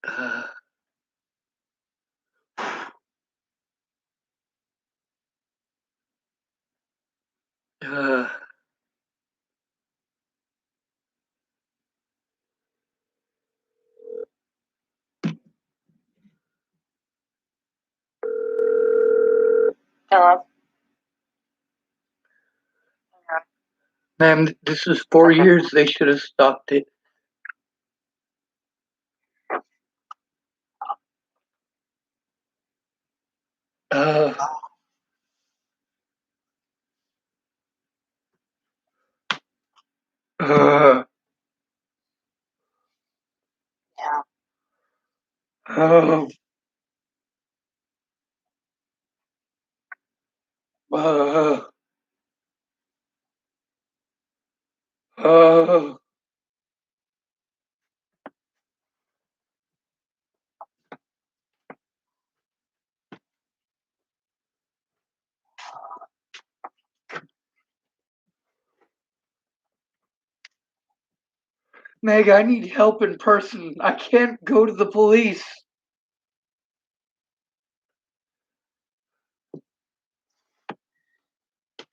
Uh, uh, Hello? Ma'am, this is 4 years. They should have stopped it. Uh, uh, Yeah. uh, uh, uh, Meg, I need help in person. I can't go to the police.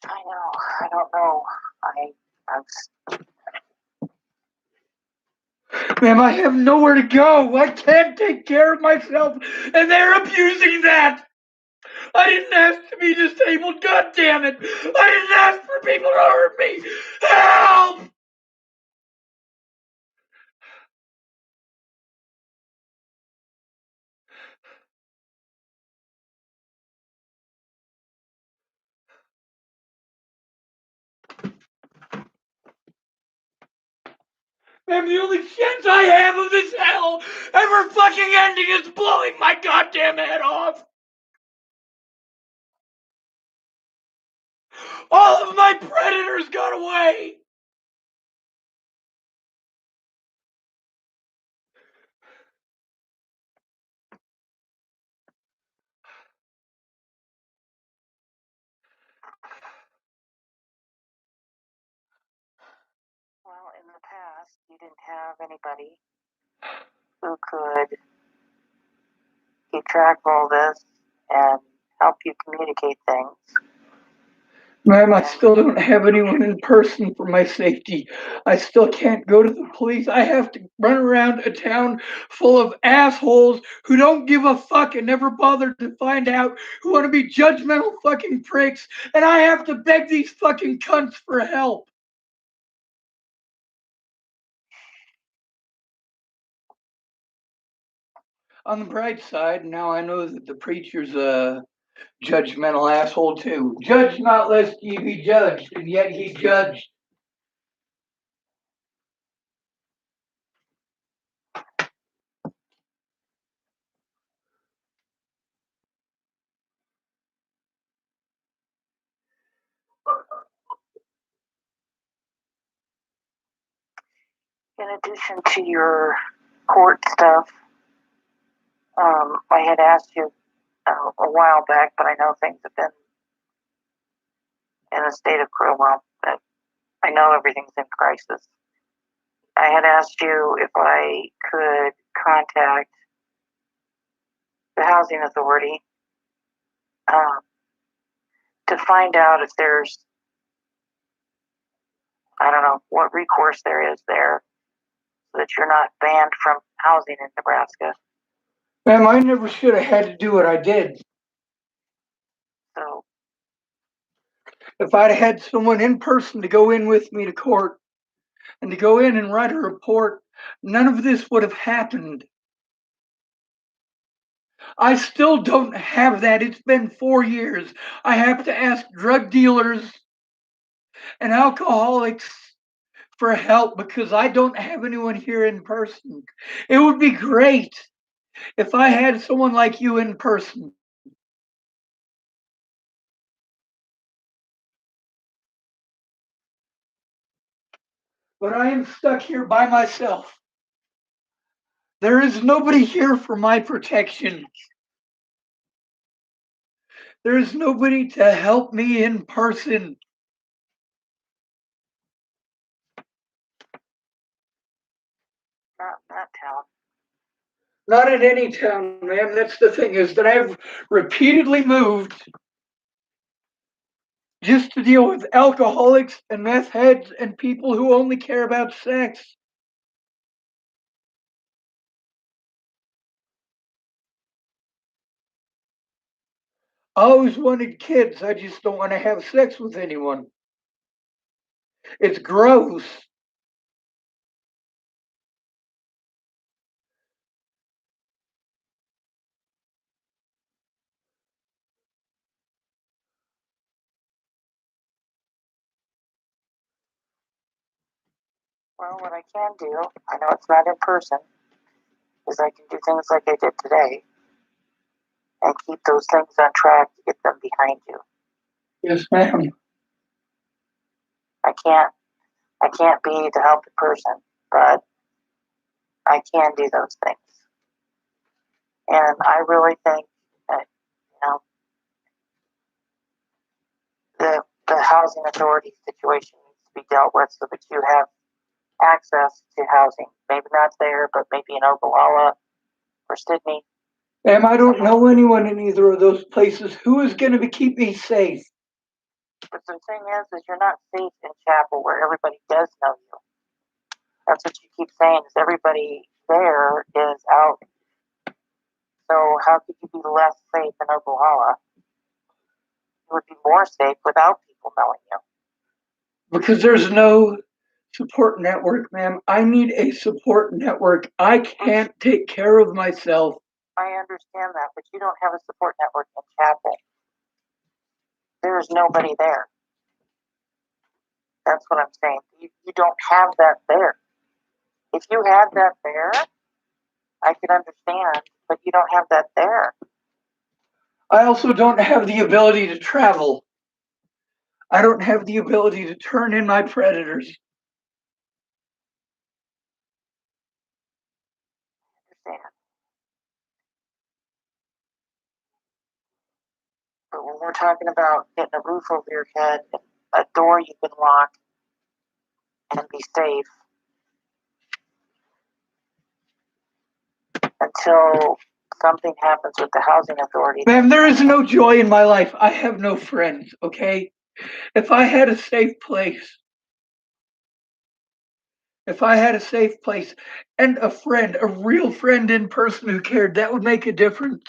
I know. I don't know. I'm Ma'am, I have nowhere to go. I can't take care of myself, and they're abusing that. I didn't ask to be disabled. God damn it! I didn't ask for people to hurt me. Help! Ma'am, the only chance I have of this hell ever fucking ending is blowing my goddamn head off. All of my predators got away. well, in the past, you didn't have anybody who could keep track of all this and help you communicate things. Ma'am, I still don't have anyone in person for my safety. I still can't go to the police. I have to run around a town full of assholes who don't give a fuck and never bother to find out, who want to be judgmental fucking pricks, and I have to beg these fucking cunts for help. On the bright side, now I know that the preacher's a judgmental asshole too. Judge not lest ye be judged, and yet he judged. In addition to your court stuff, I had asked you a while back, but I know things have been in a state of well, I know everything's in crisis. I had asked you if I could contact the housing authority um, to find out if there's, I don't know, what recourse there is there so that you're not banned from housing in Nebraska. Ma'am, I never should have had to do what I did. So, If I'd had someone in person to go in with me to court and to go in and write a report, none of this would have happened. I still don't have that. It's been 4 years. I have to ask drug dealers and alcoholics for help because I don't have anyone here in person. It would be great if I had someone like you in person. But I am stuck here by myself. There is nobody here for my protection. There is nobody to help me in person. not town. Not in any town, ma'am. That's the thing, is that I've repeatedly moved just to deal with alcoholics and meth heads and people who only care about sex. I always wanted kids. I just don't want to have sex with anyone. It's gross. Well, what I can do, I know it's not in person, is I can do things like I did today and keep those things on track to get them behind you. Yes, ma'am. I can't I can't be the healthy person, but I can do those things. And I really think that, you know, the housing authority situation needs to be dealt with so that you have access to housing. Maybe not there, but maybe in Ogallala or Sydney. Ma'am, I don't know anyone in either of those places. Who is going to keep me safe? But the thing is you're not safe in Chapel where everybody does know you. That's what you keep saying, is everybody there is out. So how could you be less safe in Ogallala? You would be more safe without people knowing you. Because there's no support network, ma'am. I need a support network. I can't take care of myself. I understand that, but you don't have a support network in Chapel. There is nobody there. That's what I'm saying. You don't have that there. If you had that there, I could understand, but you don't have that there. I also don't have the ability to travel. I don't have the ability to turn in my predators. I understand. But when we're talking about getting a roof over your head, a door you can lock and be safe until something happens with the housing authority. Ma'am, there is no joy in my life. I have no friends, okay? If I had a safe place, if I had a safe place and a friend, a real friend in person who cared, that would make a difference.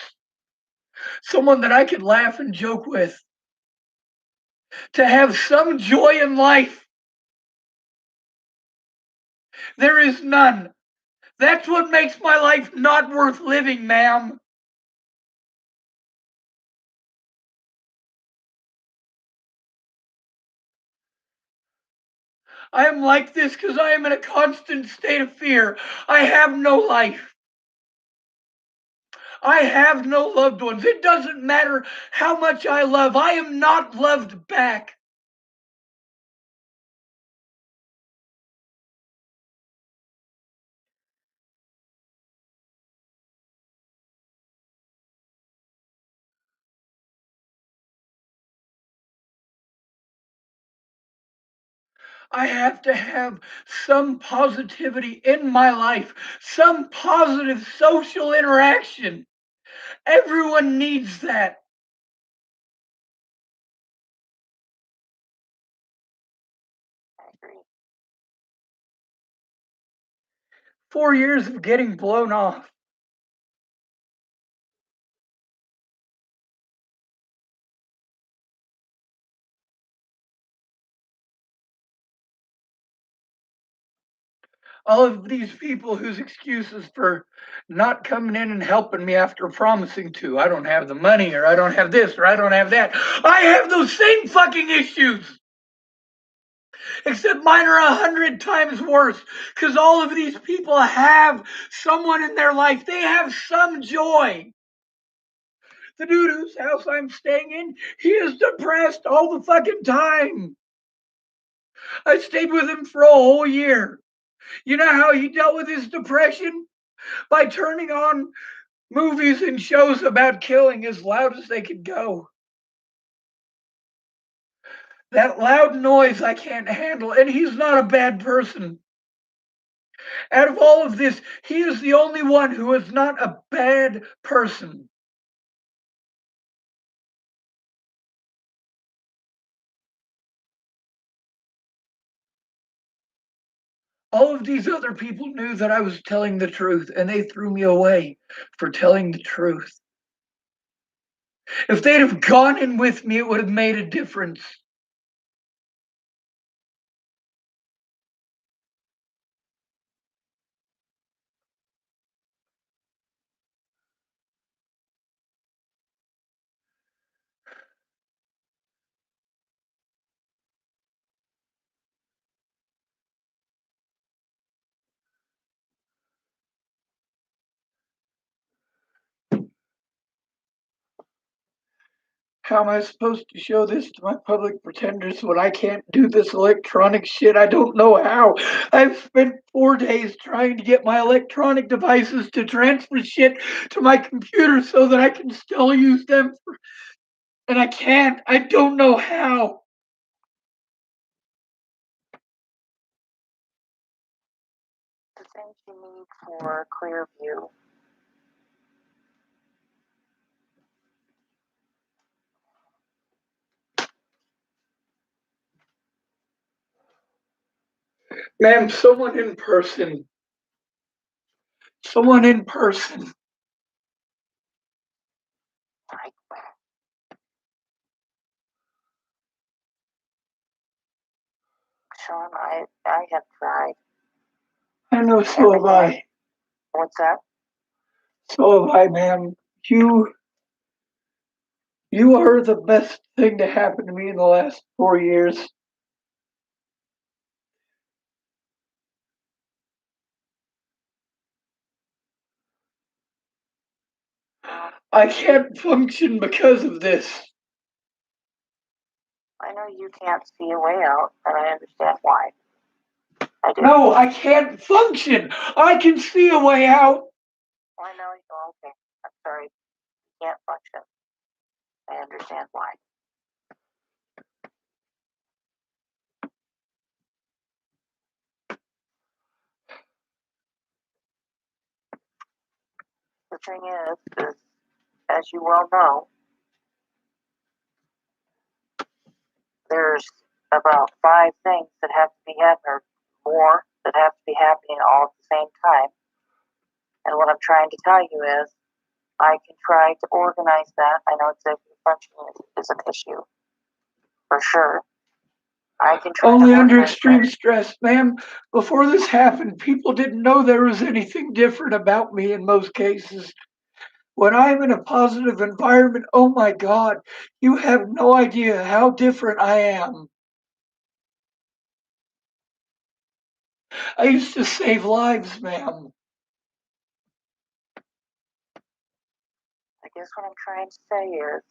Someone that I could laugh and joke with, to have some joy in life. There is none. That's what makes my life not worth living, ma'am. I am like this because I am in a constant state of fear. I have no life. I have no loved ones. It doesn't matter how much I love. I am not loved back. I have to have some positivity in my life, some positive social interaction. Everyone needs that. I agree. 4 years of getting blown off. All of these people whose excuses for not coming in and helping me after promising to. I don't have the money, or I don't have this, or I don't have that. I have those same fucking issues. Except mine are 100 times worse, because all of these people have someone in their life. They have some joy. The dude whose house I'm staying in, he is depressed all the fucking time. I stayed with him for a whole year. You know how he dealt with his depression? By turning on movies and shows about killing as loud as they could go. That loud noise I can't handle, and he's not a bad person. Out of all of this, he is the only one who is not a bad person. All of these other people knew that I was telling the truth, and they threw me away for telling the truth. If they'd have gone in with me, it would have made a difference. How am I supposed to show this to my public pretenders when I can't do this electronic shit? I don't know how. I've spent 4 days trying to get my electronic devices to transfer shit to my computer so that I can still use them, and I can't. I don't know how. The things you need for clear view. Ma'am, someone in person. Someone in person. Sean, I have tried. I know, so have I. What's that? So have I, ma'am. You are the best thing to happen to me in the last 4 years. I can't function because of this. I know you can't see a way out, and I understand why. I do. No, I can't function. I can see a way out. I know. Okay. I'm sorry. You can't function. I understand why. The thing is, as you well know, there's about 5 things that have to be happening, or more that have to be happening all at the same time. And what I'm trying to tell you is, I can try to organize that. I know executive functioning is an issue, for sure. I can try Only to under organize extreme that. stress, ma'am. Before this happened, people didn't know there was anything different about me in most cases. When I'm in a positive environment, oh my God, you have no idea how different I am. I used to save lives, ma'am. I guess what I'm trying to say is,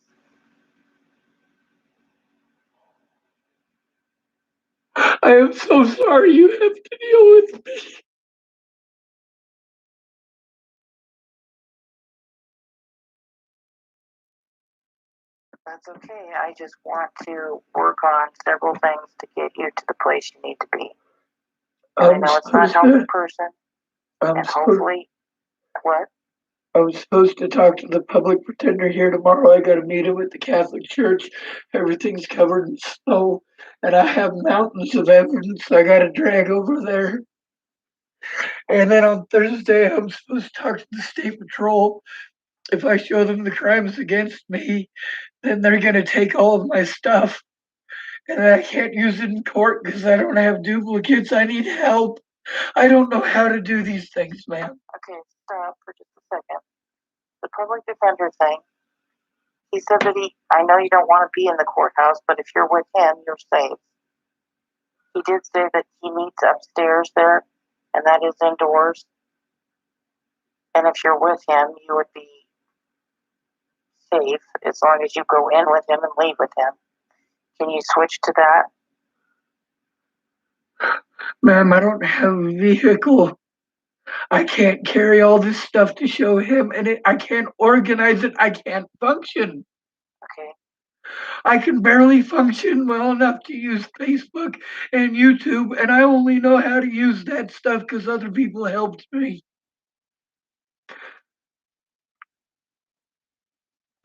I am so sorry you have to deal with me. that's okay. I just want to work on several things to get you to the place you need to be. And I I'm know it's not supposed helping to. person, I'm and supposed. hopefully, what? I was supposed to talk to the public pretender here tomorrow. I got to meet him at the Catholic Church. Everything's covered in snow, and I have mountains of evidence I got to drag over there. And then on Thursday, I'm supposed to talk to the state patrol. If I show them the crimes against me, then they're going to take all of my stuff. And I can't use it in court because I don't have duplicates. I need help. I don't know how to do these things, ma'am. Okay, stop for just a second. The public defender thing, he said that I know you don't want to be in the courthouse, but if you're with him, you're safe. He did say that he meets upstairs there, and that is indoors. And if you're with him, you would be safe as long as you go in with him and leave with him. Can you switch to that? Ma'am, I don't have a vehicle. I can't carry all this stuff to show him, and I can't organize it. I can't function. Okay. I can barely function well enough to use Facebook and YouTube, and I only know how to use that stuff because other people helped me.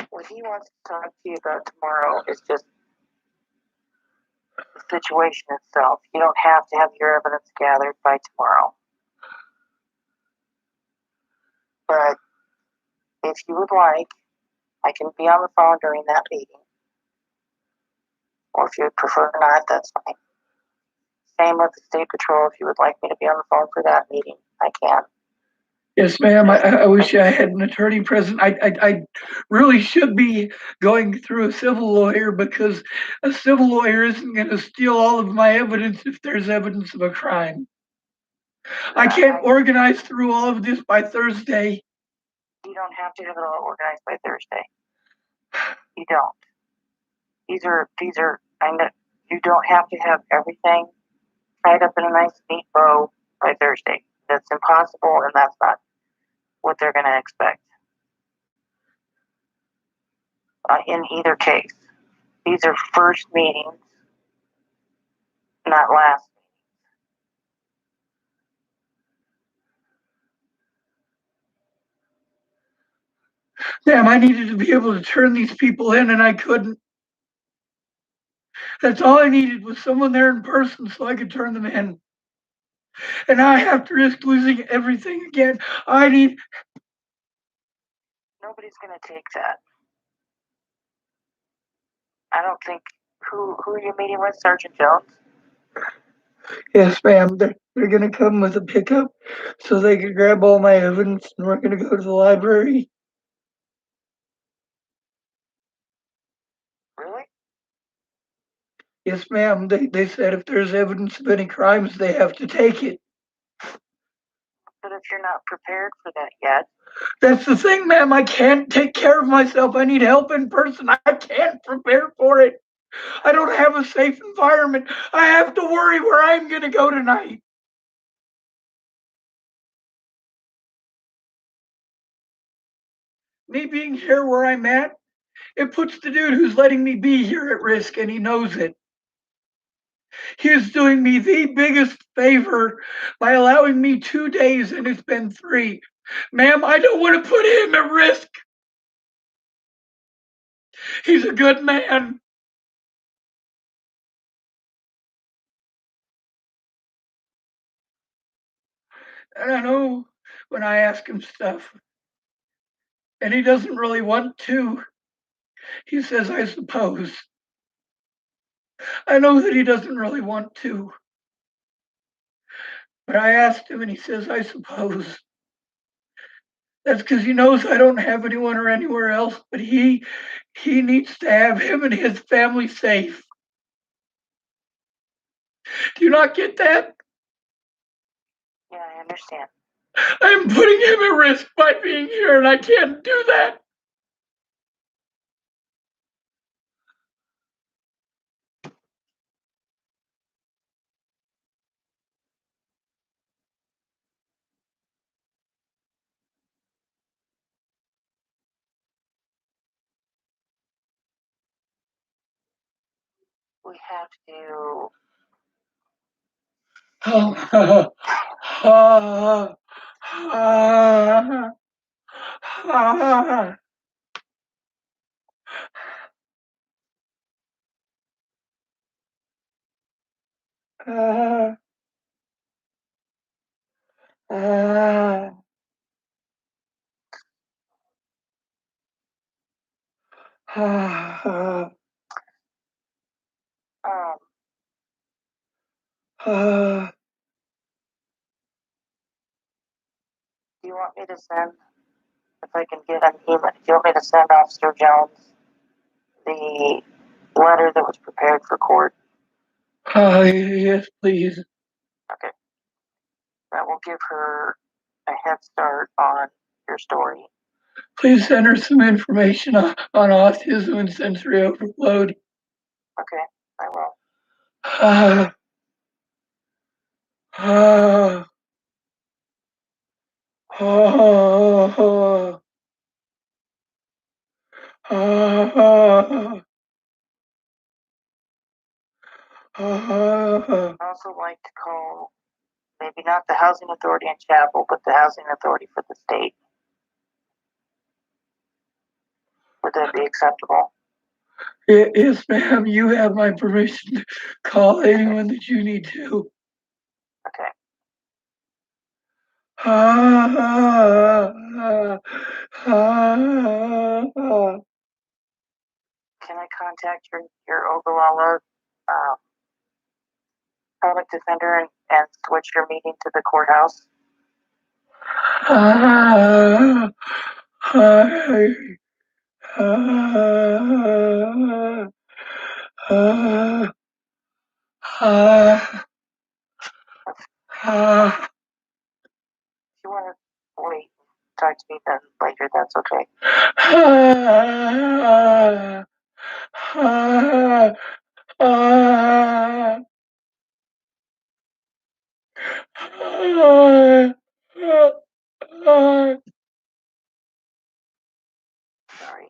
What he wants to talk to you about tomorrow is just the situation itself. You don't have to have your evidence gathered by tomorrow. But if you would like, I can be on the phone during that meeting. Or if you would prefer not, that's fine. Same with the state patrol. If you would like me to be on the phone for that meeting, I can. Yes, ma'am. I wish I had an attorney present. I really should be going through a civil lawyer because a civil lawyer isn't going to steal all of my evidence if there's evidence of a crime. I can't organize through all of this by Thursday. You don't have to have it all organized by Thursday. You don't. These are, I know, you don't have to have everything tied up in a nice neat bow by Thursday. That's impossible, and that's not what they're going to expect. In either case, these are first meetings, not last. Damn, I needed to be able to turn these people in, and I couldn't. That's all I needed was someone there in person so I could turn them in. And now I have to risk losing everything again. Nobody's going to take that. I don't think. Who are you meeting with, Sergeant Jones? Yes, ma'am. They're going to come with a pickup so they can grab all my evidence, and we're going to go to the library. Really? Yes, ma'am. They said if there's evidence of any crimes, they have to take it. But if you're not prepared for that yet. That's the thing, ma'am. I can't take care of myself. I need help in person. I can't prepare for it. I don't have a safe environment. I have to worry where I'm going to go tonight. Me being here where I'm at, it puts the dude who's letting me be here at risk, and he knows it. He is doing me the biggest favor by allowing me 2 days, and it's been 3. Ma'am, I don't want to put him at risk. He's a good man. And I know when I ask him stuff, and he doesn't really want to, he says, I suppose. I know that he doesn't really want to. But I asked him, and he says, I suppose. That's because he knows I don't have anyone or anywhere else, but he needs to have him and his family safe. Do you not get that? Yeah, I understand. I'm putting him at risk by being here, and I can't do that. We have to. Do you want me to send, if I can get an email, do you want me to send Officer Jones the letter that was prepared for court? Yes, please. Okay. That will give her a head start on your story. Please send her some information on autism and sensory overload. Okay, I will. Uh, I'd also like to call maybe not the housing authority in Chapel, but the housing authority for the state. Would that be acceptable? yes, ma'am. You have my permission to call anyone that you need to. Okay. Can I contact your Ogallala public defender and switch your meeting to the courthouse? If you want to wait, talk to me then later, that's okay. Sorry.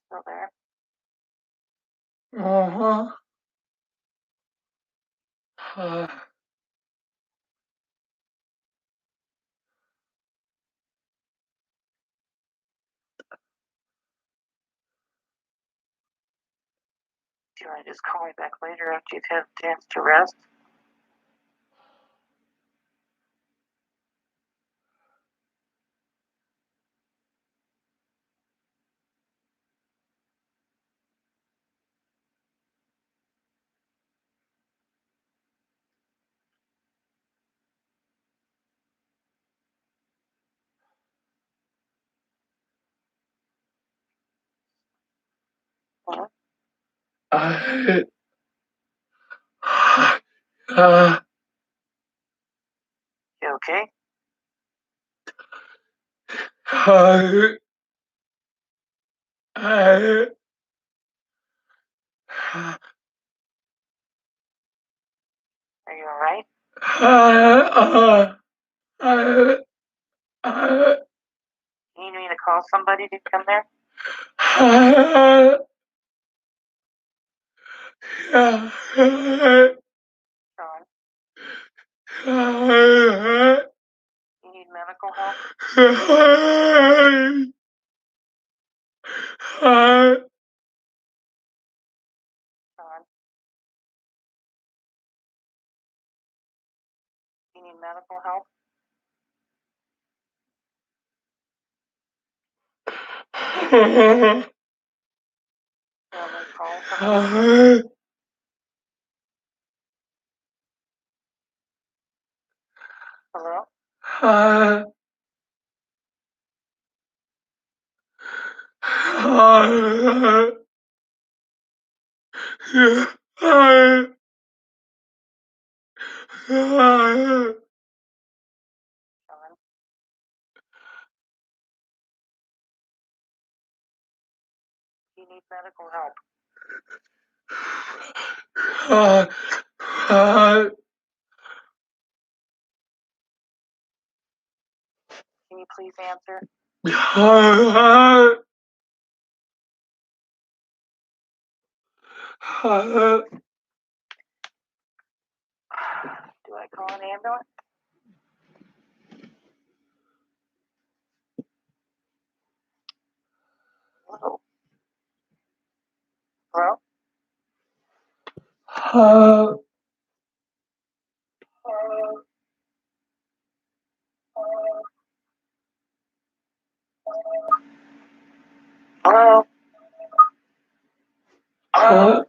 Still there? Do you want to just call me back later after you've had a chance to rest? Mhm. You okay? Are you all right? You need me to call somebody to come there? Sean, you need medical help? Sean, you need medical help? Family call from Hello? Sean? Do you need medical help? Can you please answer? Do I call an ambulance? Hello? Hello? Hello? Hello?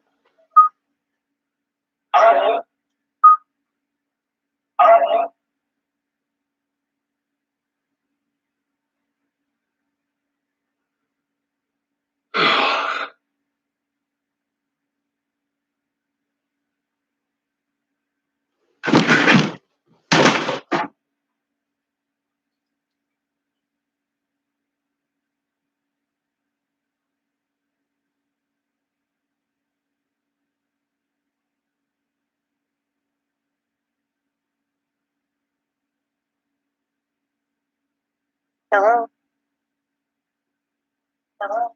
Hello?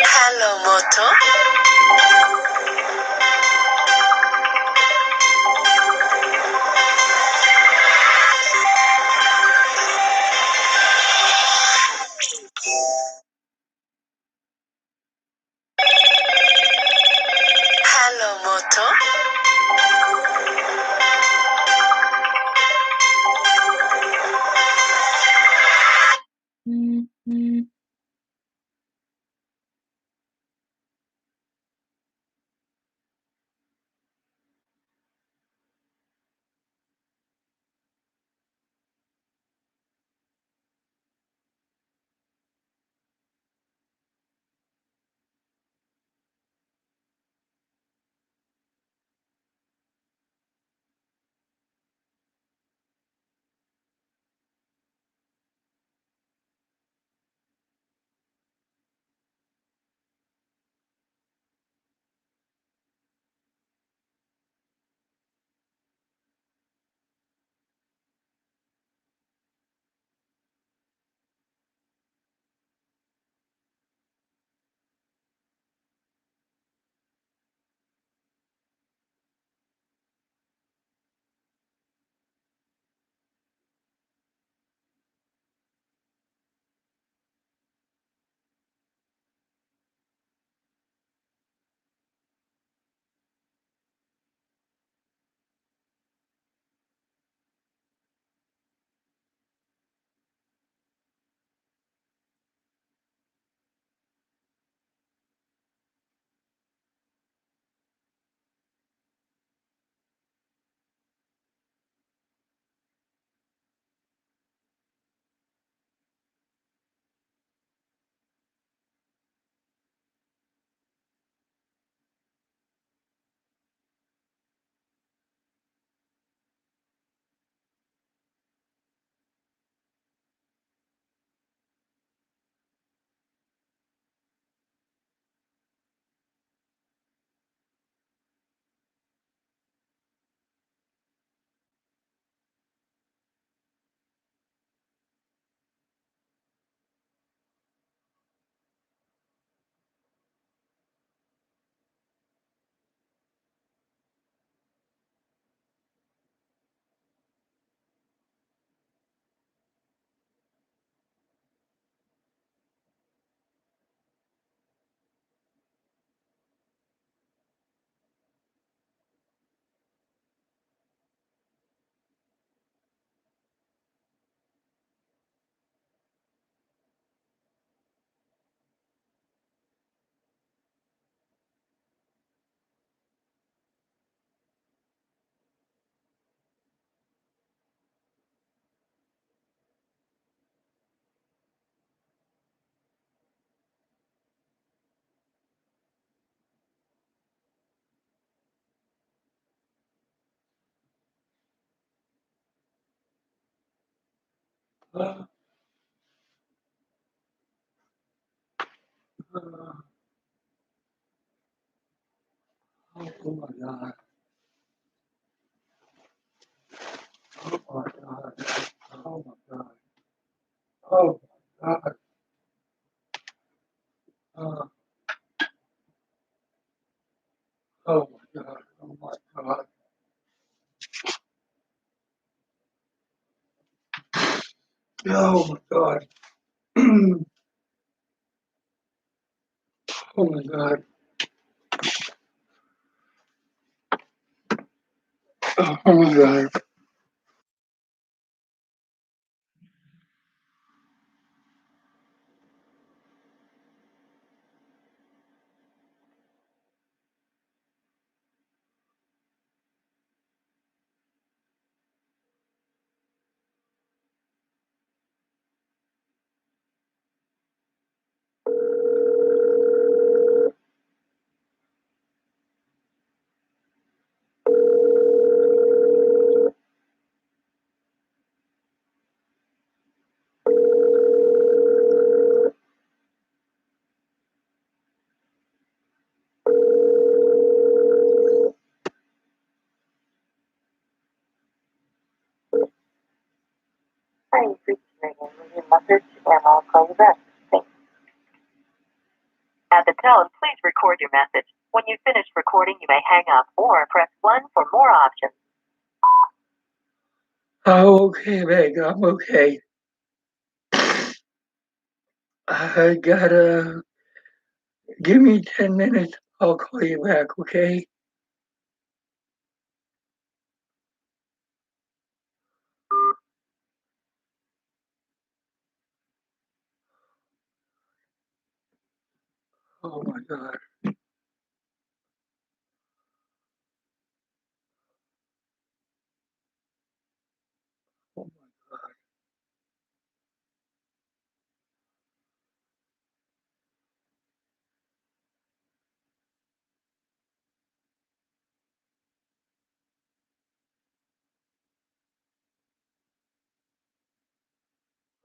Hello, Moto. Hello, Moto. Oh my God. Oh my God. Oh my God. Oh my God. Oh, oh my God. Oh my God. Oh my God. Oh my God. Oh my God. Hi, you've reached your name with your message, and I'll call you back. Thanks. At the tone, please record your message. When you finish recording, you may hang up or press 1 for more options. Oh, okay, Meg. I'm okay. I gotta give me 10 minutes. I'll call you back, okay? Oh my God. Oh my God.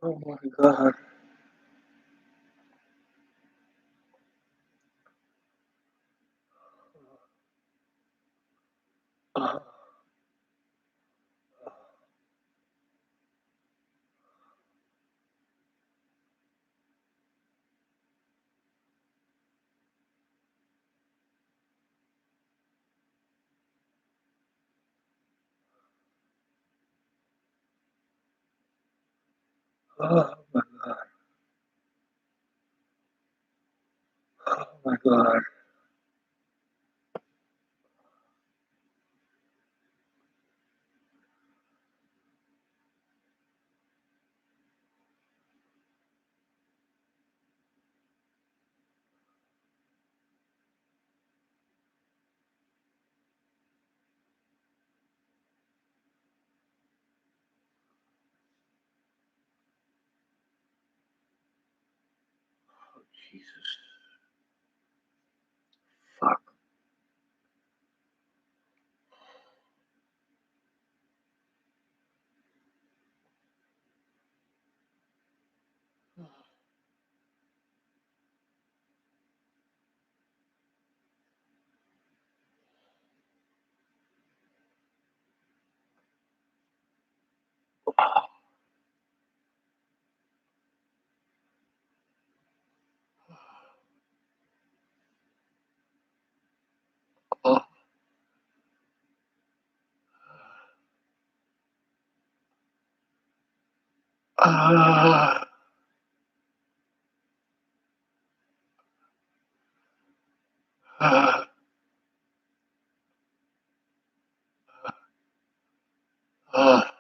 Oh my God. Oh, oh my God. Oh my God. Jesus. Fuck. Oh. Ah. Ah. Ah.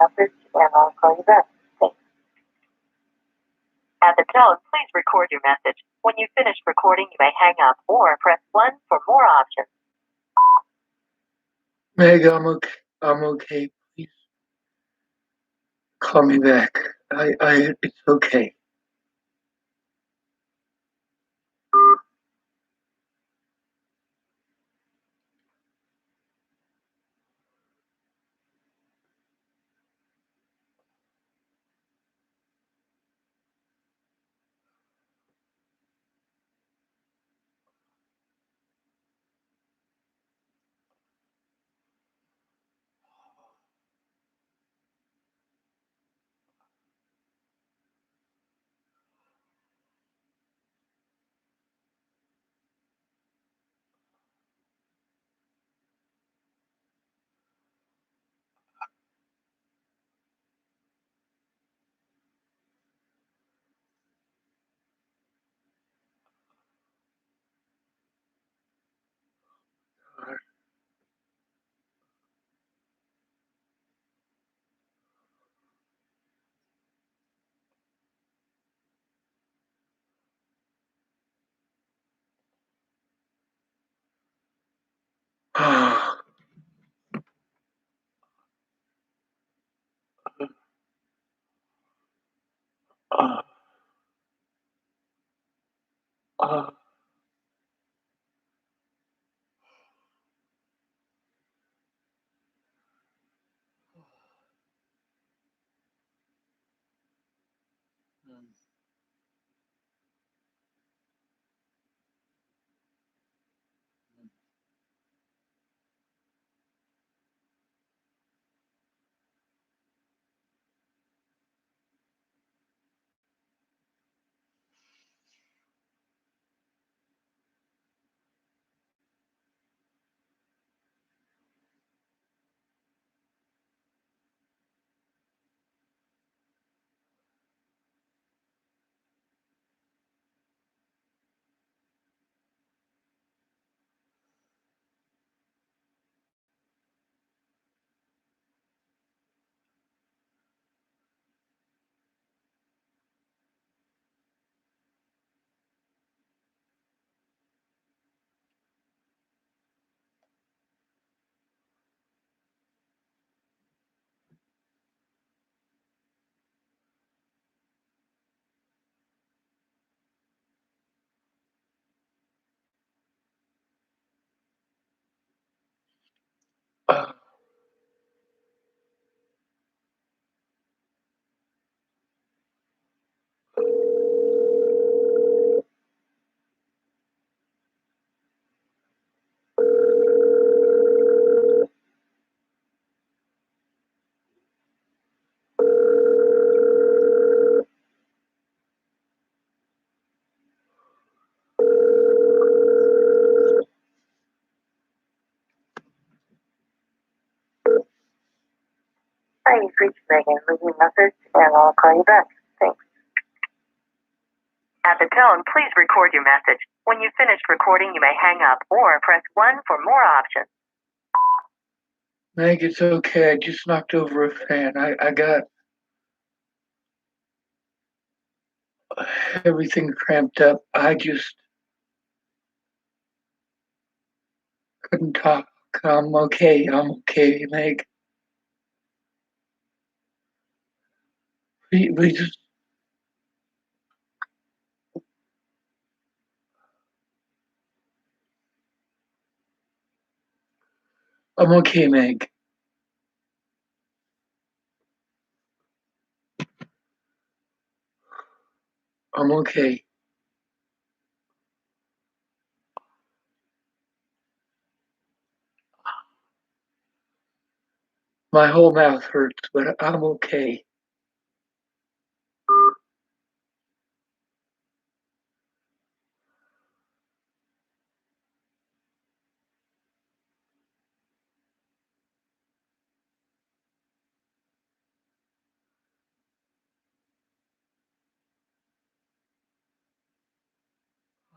message and I'll call you back. Thanks. At the tone, please record your message. When you finish recording, you may hang up or press 1 for more options. Meg, I'm okay. Please call me back. It's okay. Hi, you've reached Megan. Leave me a message and I'll call you back. Thanks. At the tone, please record your message. When you've finished recording, you may hang up or press 1 for more options. Meg, it's okay. I just knocked over a fan. I got everything cramped up. I just couldn't talk. I'm okay. I'm okay, Meg. We just, I'm okay, Meg. I'm okay. My whole mouth hurts, but I'm okay.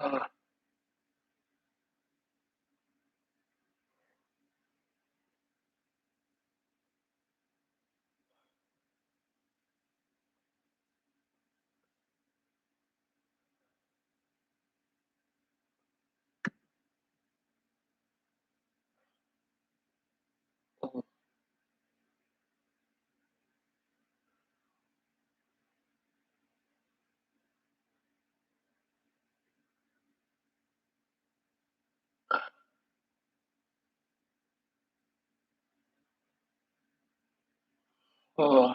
Uh, Oh.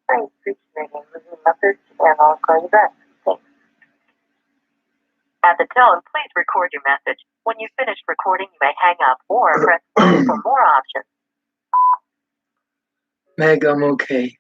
Thanks for tuning in the message, and I'll call you back. Thanks. At the tone, please record your message. When you've finished recording, you may hang up or press 1 for more options. Meg, I'm okay.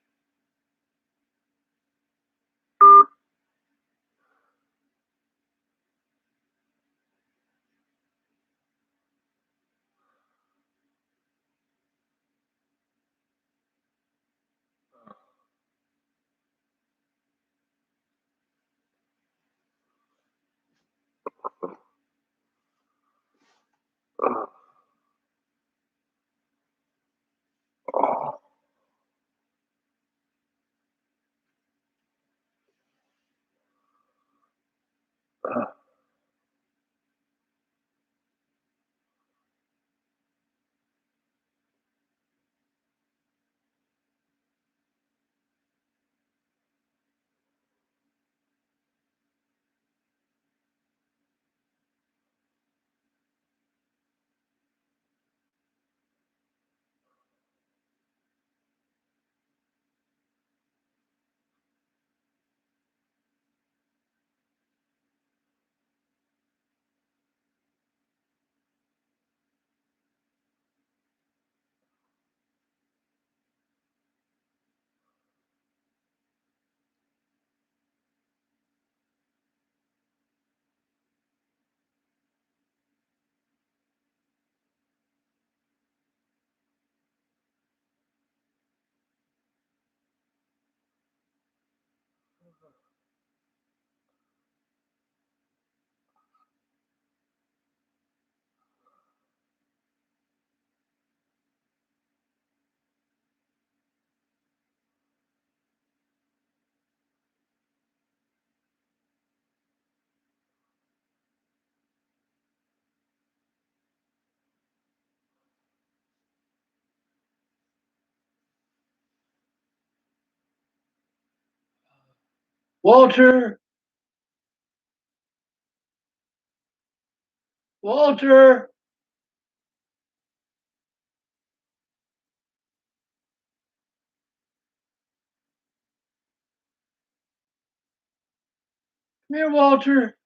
Walter! Walter! Come here, Walter.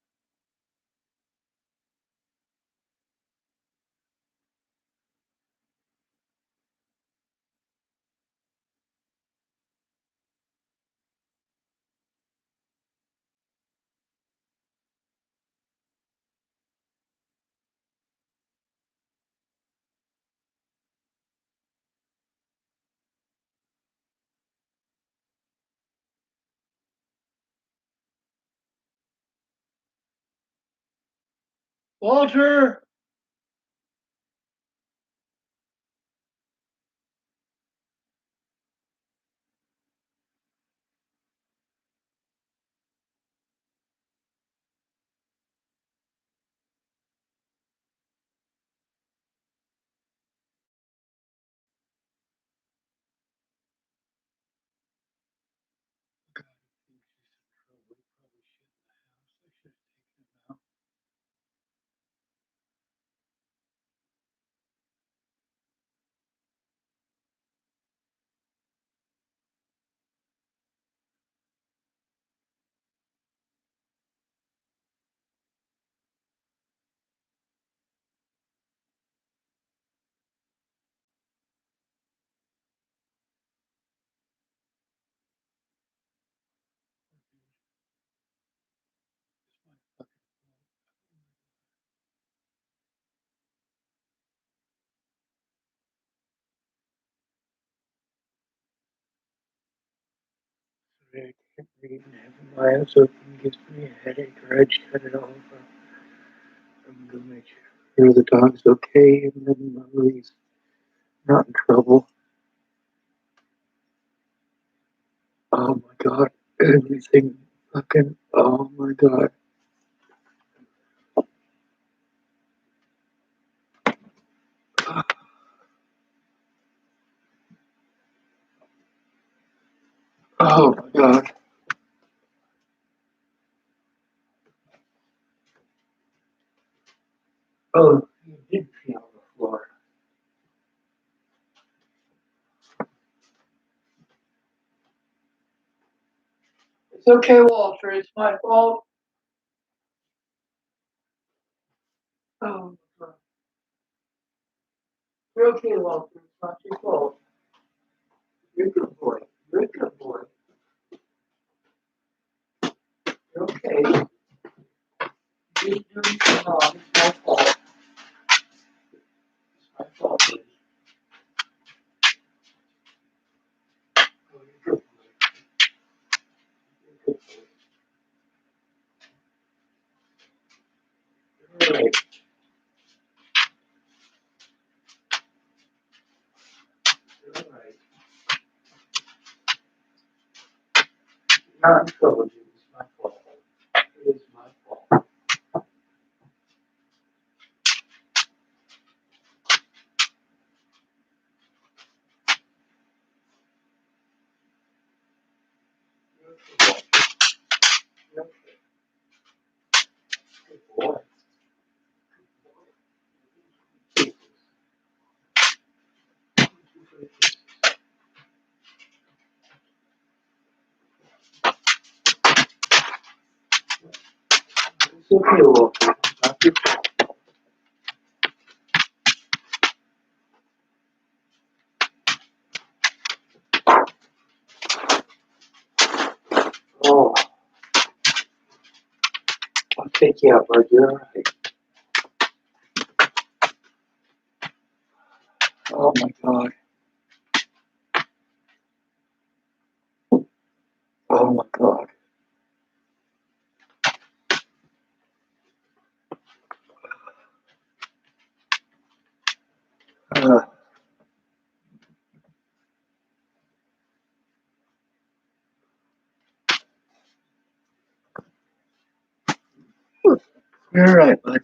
Walter! I can't breathe and having my eyes open gives me a headache, or I'd shut it off. I'm gonna make sure the dog's okay and then Lily's not in trouble. Oh my god, everything fucking, oh my god. Oh my god. Oh, you did pee on the floor. It's okay, Walter. It's my fault. Oh, my God. You're okay, Walter. It's not your fault. You're a good boy. You're a good boy. You're okay. You're doing wrong. It's my fault. It's my fault, baby. Oh, you're a good boy. You're a good boy. You're all right. You're all right. You're not in trouble, dude. It's my fault. It is my fault. You're okay, Walter. You're okay. Good boy. Good boy. It's okay, Walter. It's not your fault. Oh, I'll take you out, bud. You're all right. Oh my god. Oh my god. Uh, you're all right, bud.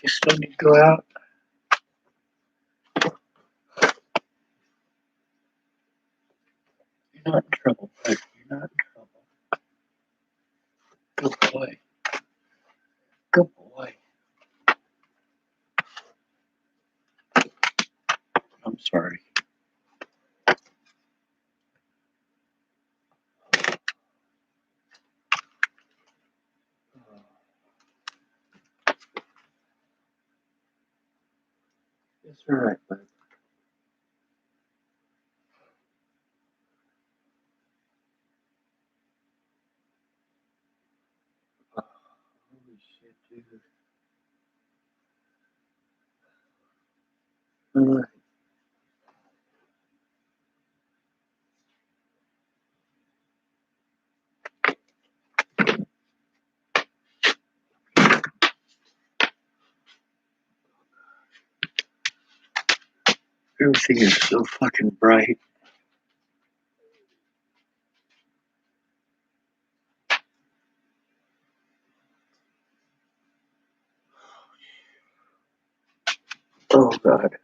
You still need to go out? You're not in trouble, bud. You're not in trouble. Good boy. Good boy. I'm sorry. It's all right, bud. Holy shit, dude. All right. Everything is so fucking bright. Oh god.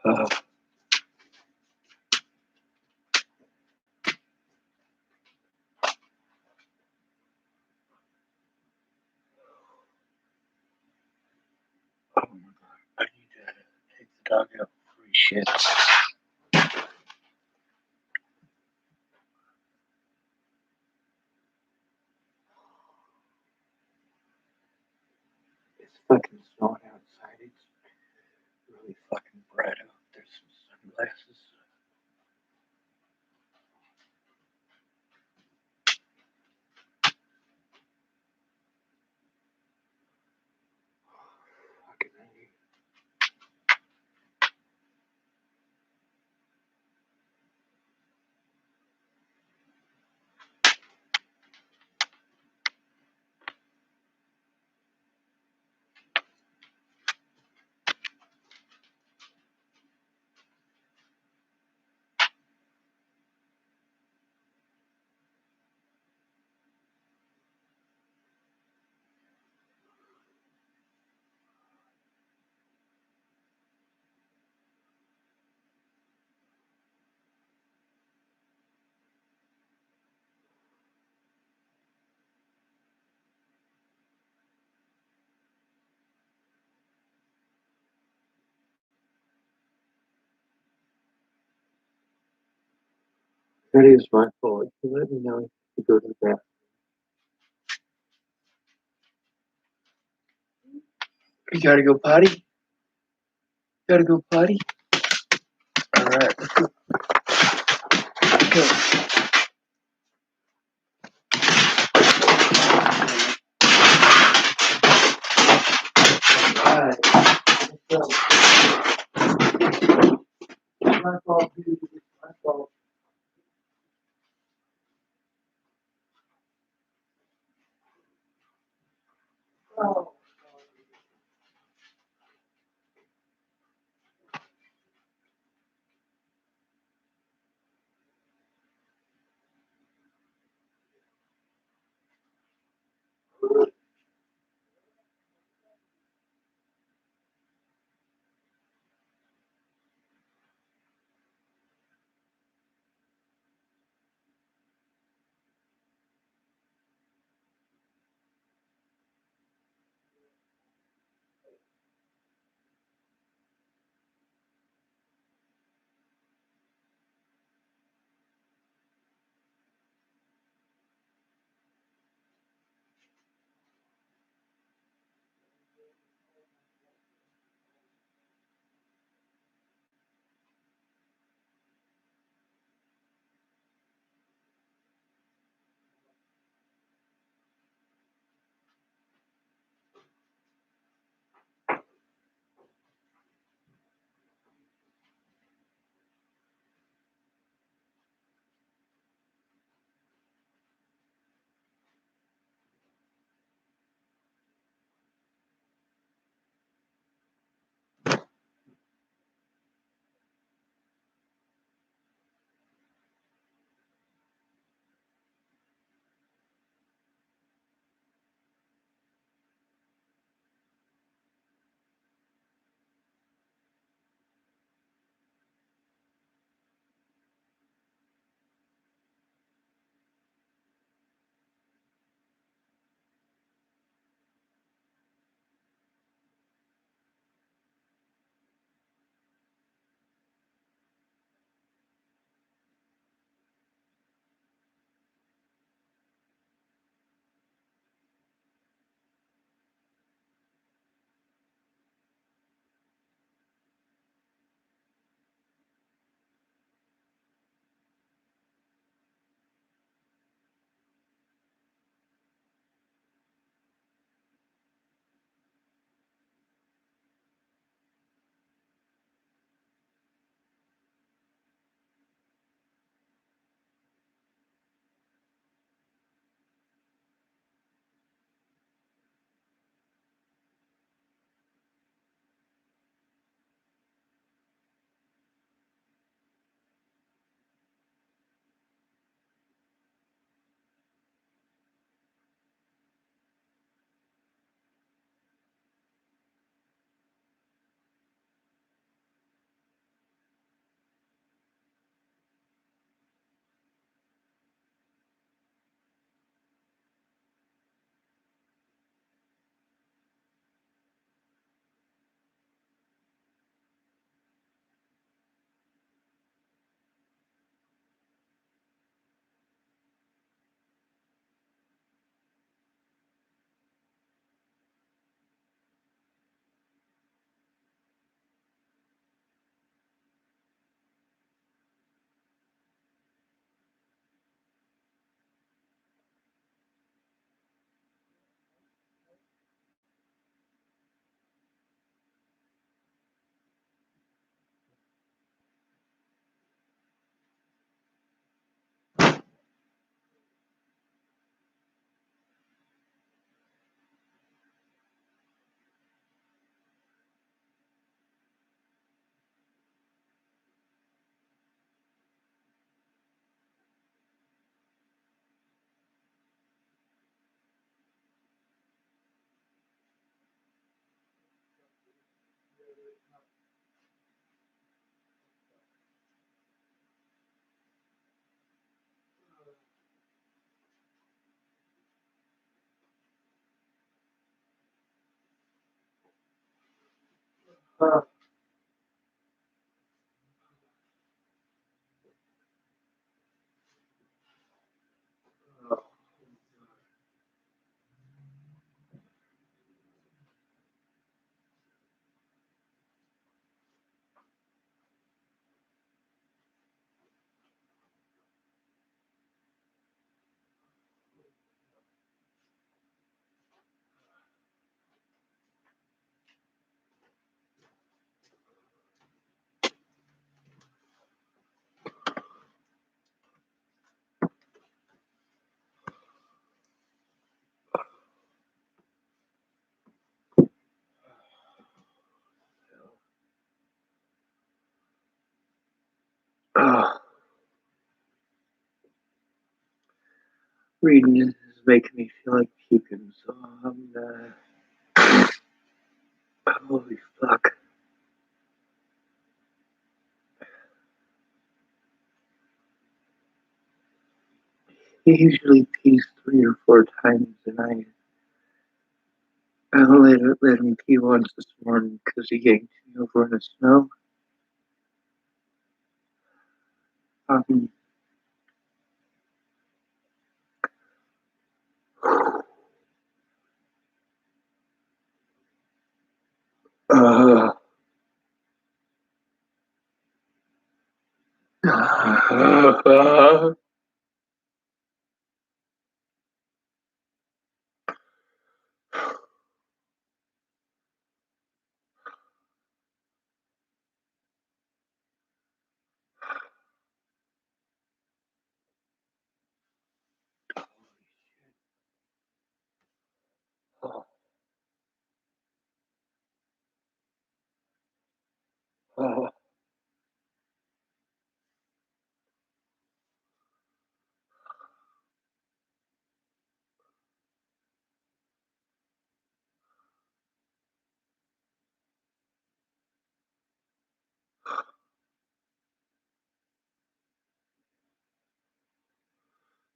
Uh, oh my god. I need to take the dog out before he shits. It's fucking snowing outside. It's really fucking bright out. There's some sunglasses. Fucking A. That is my fault. You let me know to go to the bathroom. You gotta go potty? Gotta go potty? Alright, let's go. Go. Alright, let's go. My fault, dude. My fault. Oh. Reading this is making me feel like puking, so holy fuck. He usually pees 3 or 4 times, and I let him pee once this morning because he yanked me over in the snow. Um, uh,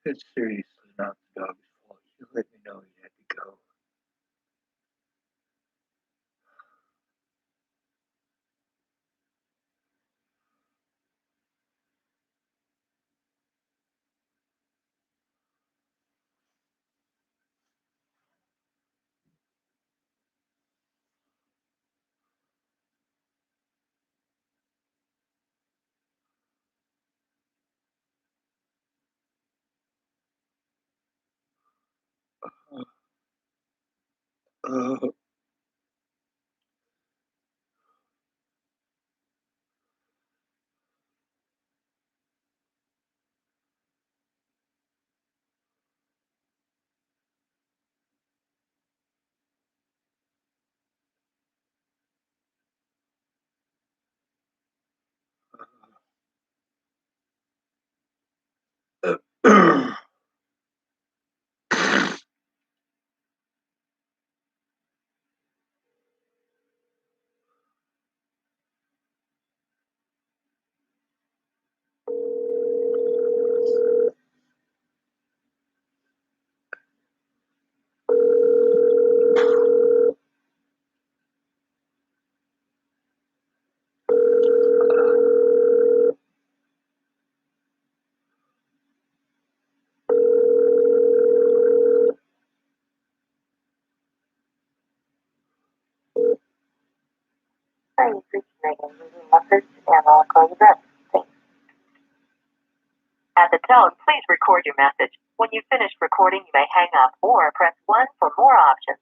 It's seriously not the dog's fault. You let me know he had to go. Uh, Hi, you've reached Megan. Leave a message and I'll call you back. Thanks. At the tone, please record your message. When you've finished recording, you may hang up or press 1 for more options.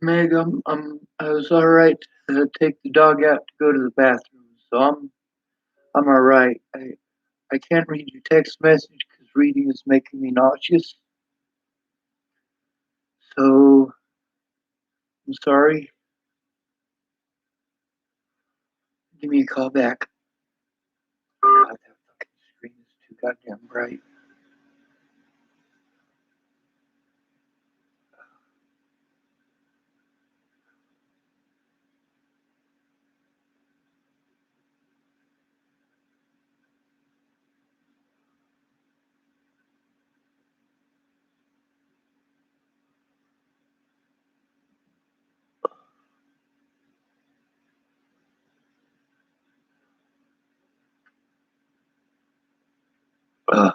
Meg, I was all right to take the dog out to go to the bathroom, so I'm all right. I can't read your text message because reading is making me nauseous. So I'm sorry. Give me a call back. God, that fucking screen is too goddamn bright. Uh,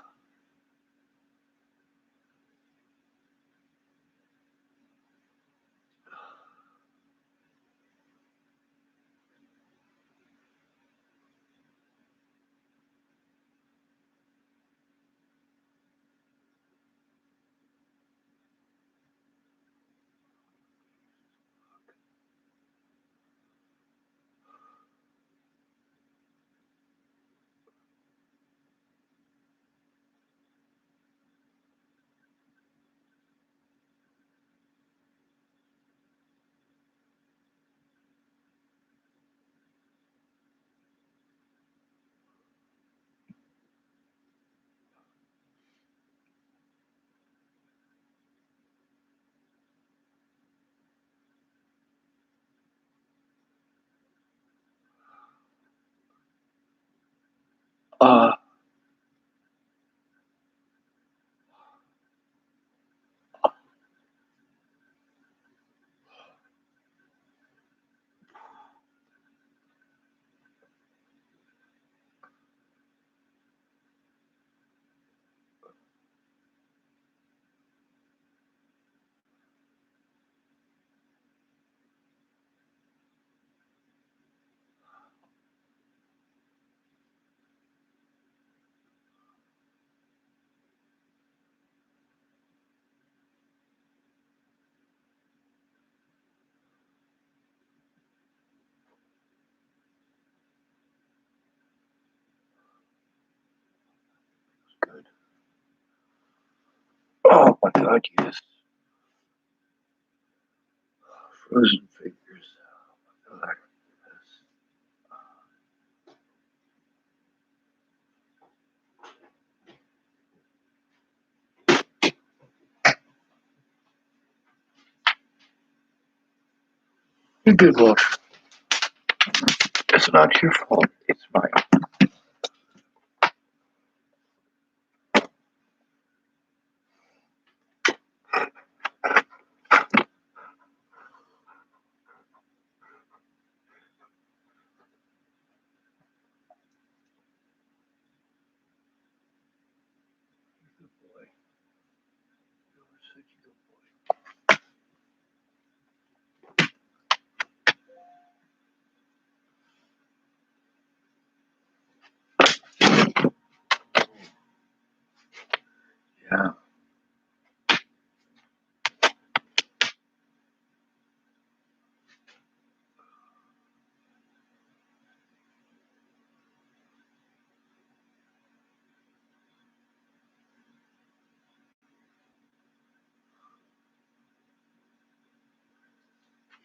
Uh, good. Oh my God, yes. Frozen figures. Oh my God. You're good, Walter. It's not your fault. It's mine. Good boy. You're such a good boy. Yeah.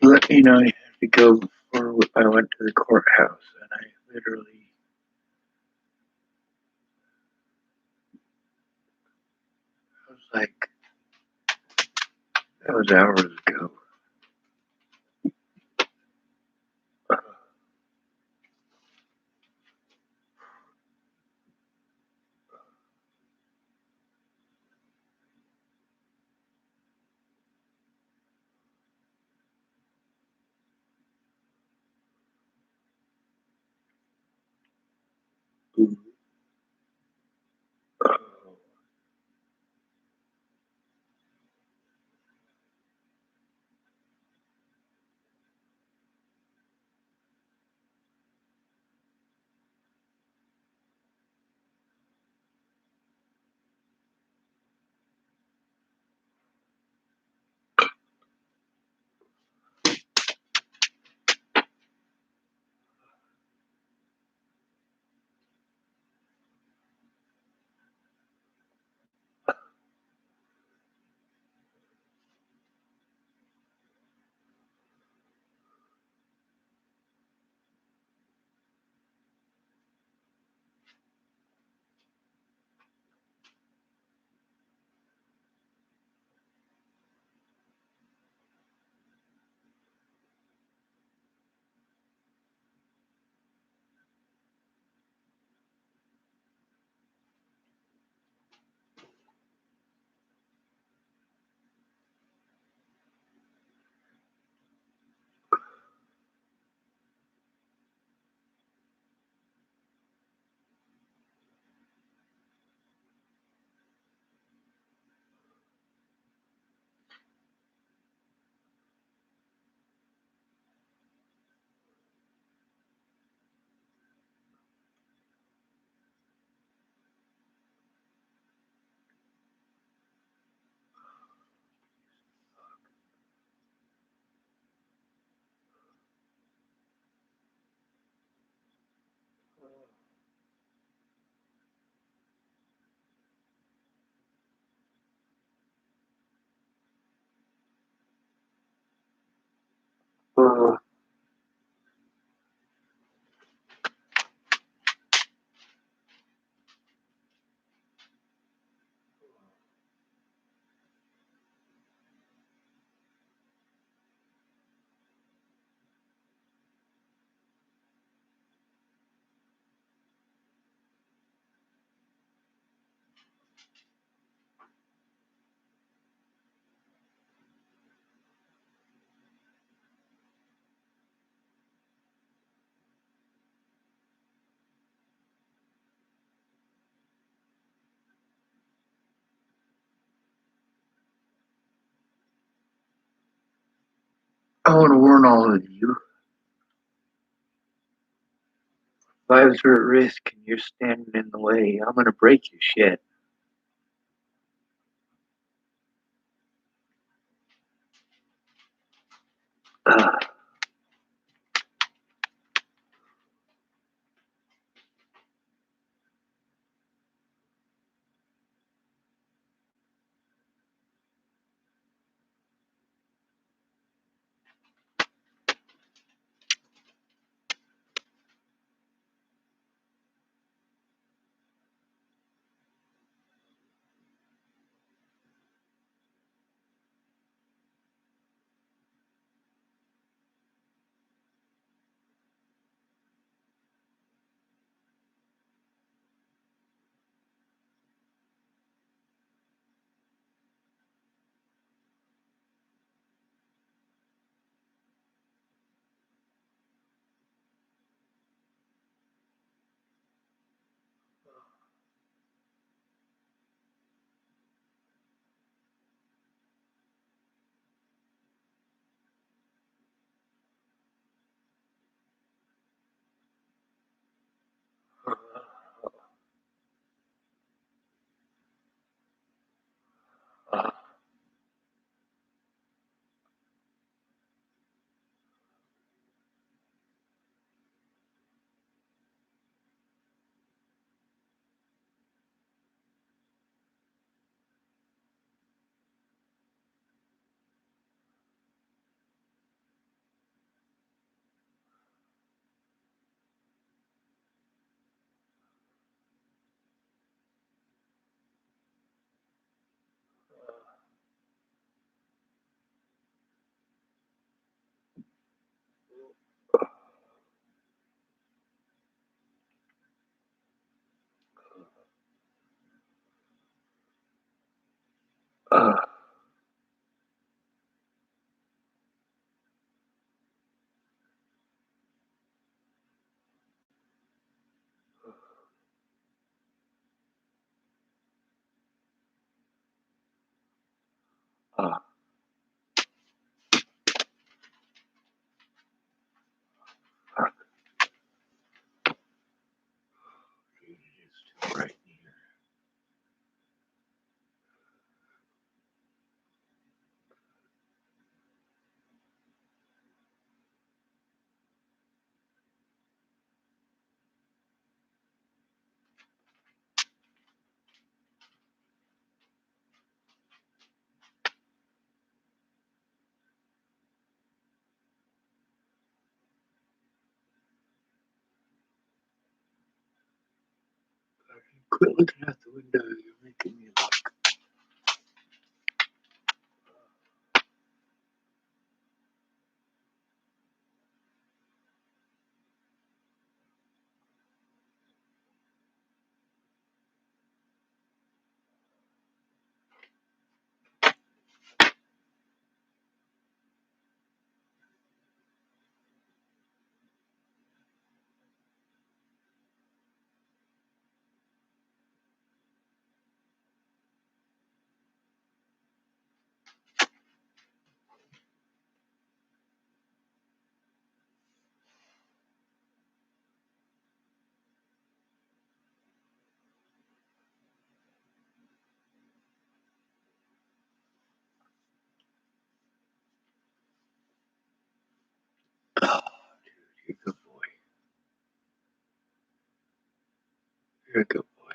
He let me know I had to go before I went to the courthouse, and I literally, I was like, that was hours ago. Ooh. Oh. I want to warn all of you. Lives are at risk and you're standing in the way. I'm going to break your shit. Uh, uh, uh, uh. Right here. Quit looking out the window. You're making me look. Oh, dude, you're a good boy. You're a good boy.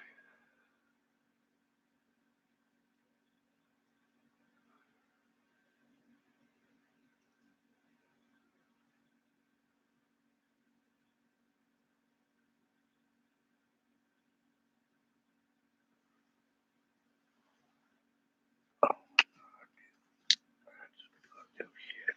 Oh, that's fucked up shit.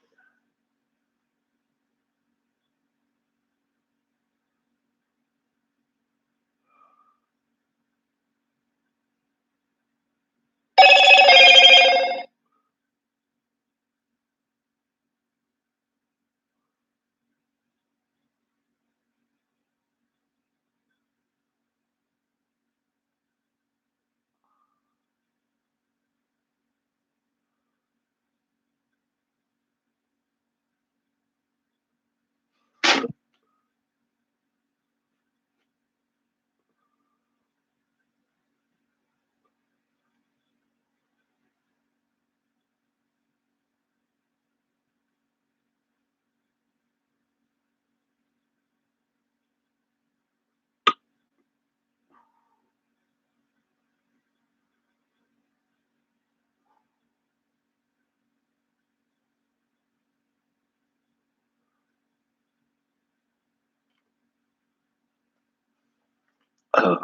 Uh,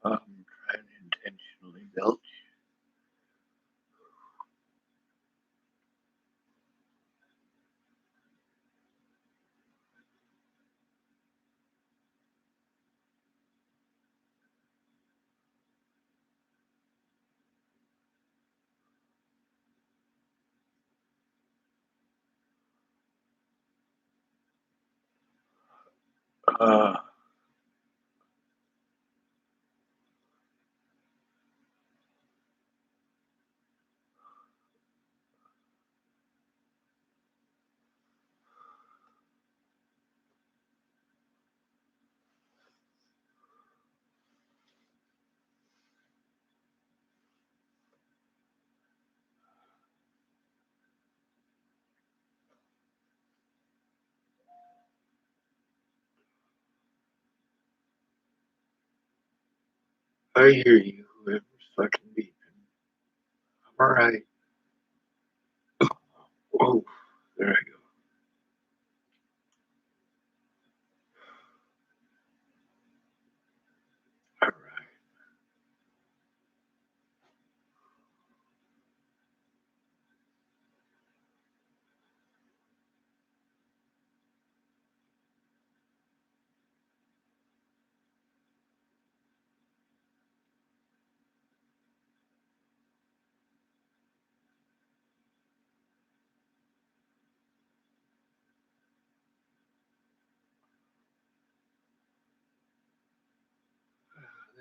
I'm trying to intentionally belch. Uh, I hear you, whoever's fucking beeping. I'm alright. Whoa, there I go. Alright.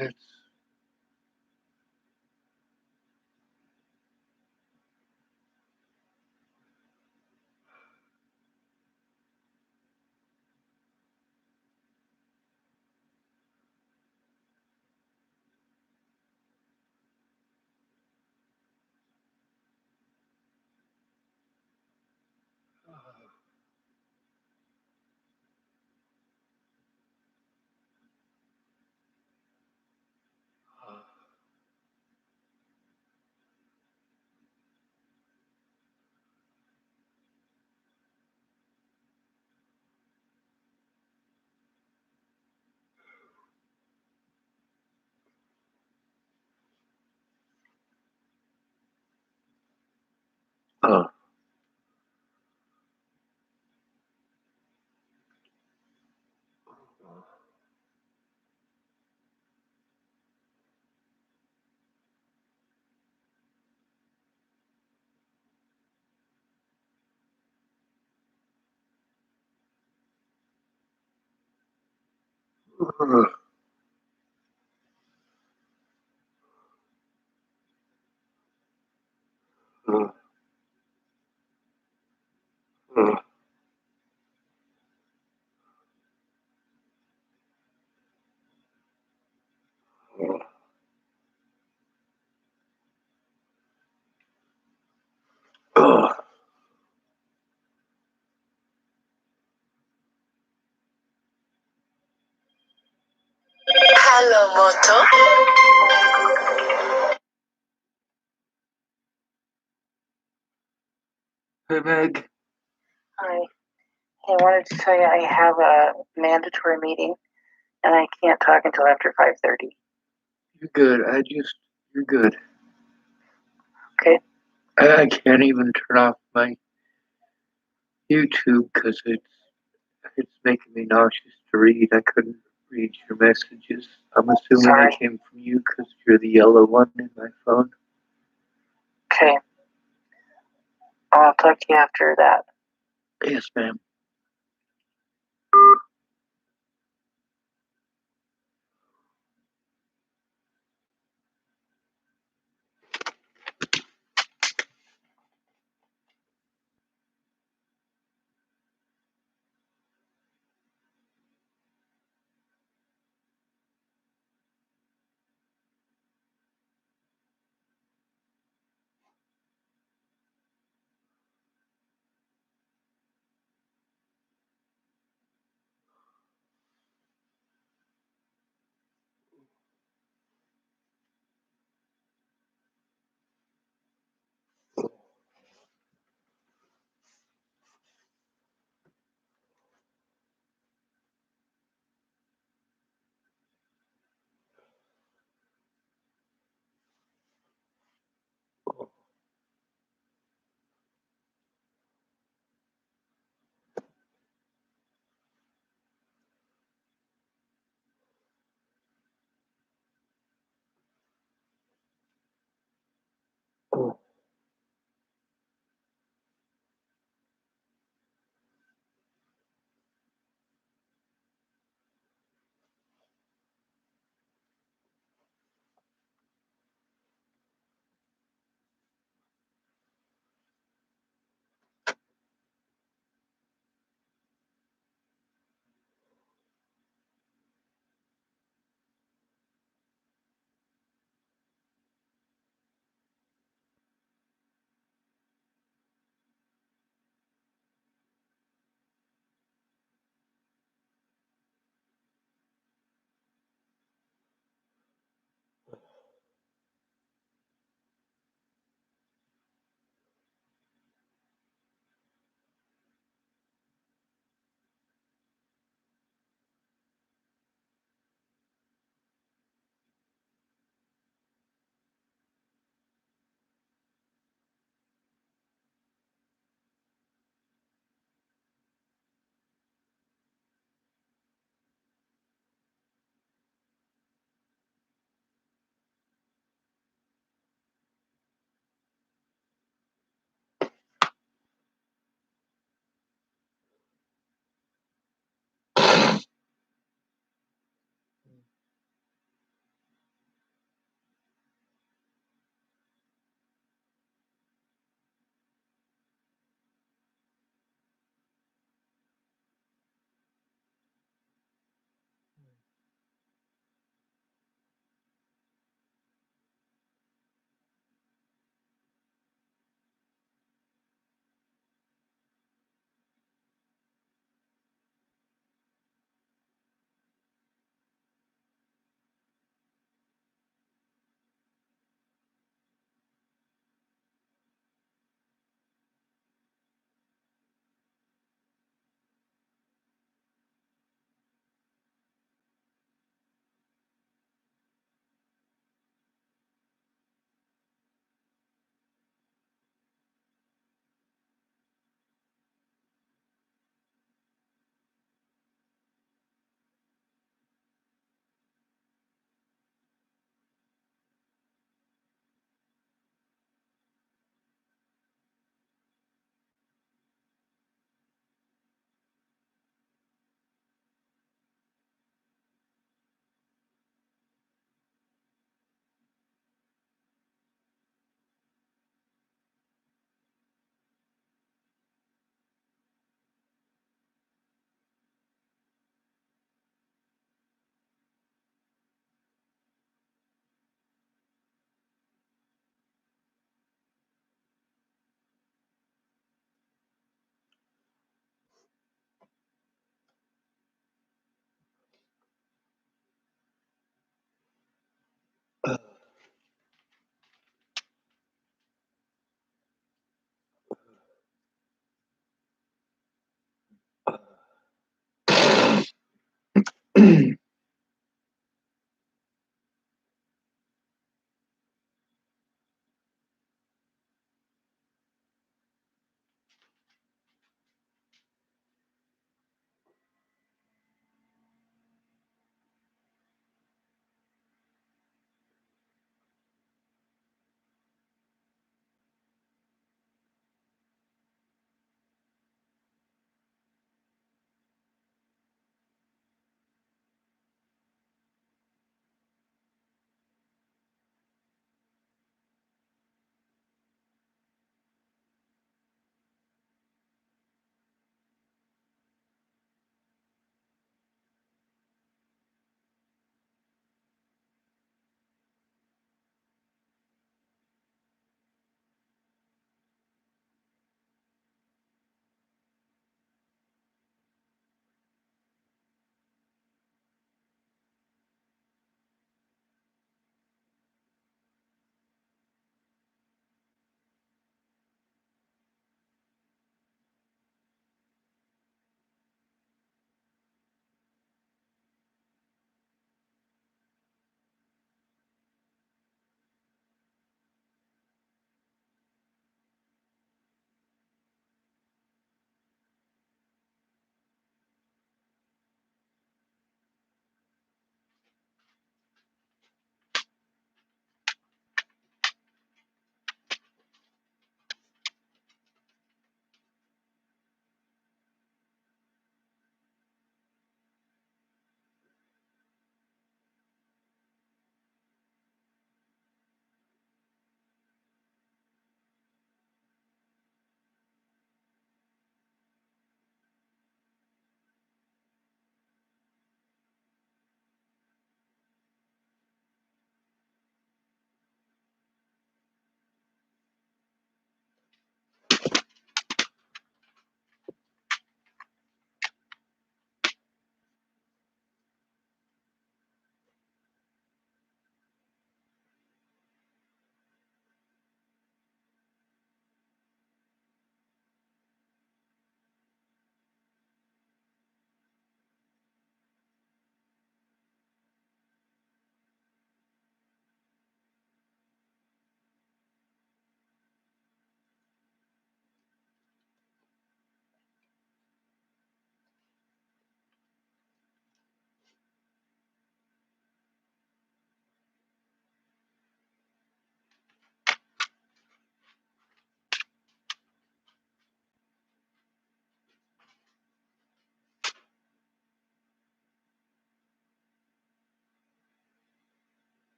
That's uh, uh, uh, uh, uh. Hello, Moto. Hey, Meg. Hi. I wanted to tell you I have a mandatory meeting and I can't talk until after 5:30. You're good. You're good. Okay. I can't even turn off my YouTube because it's making me nauseous to read. I couldn't read your messages. I'm assuming Sorry. they came from you because you're the yellow one in my phone. Okay. I'll talk to you after that. Yes, ma'am.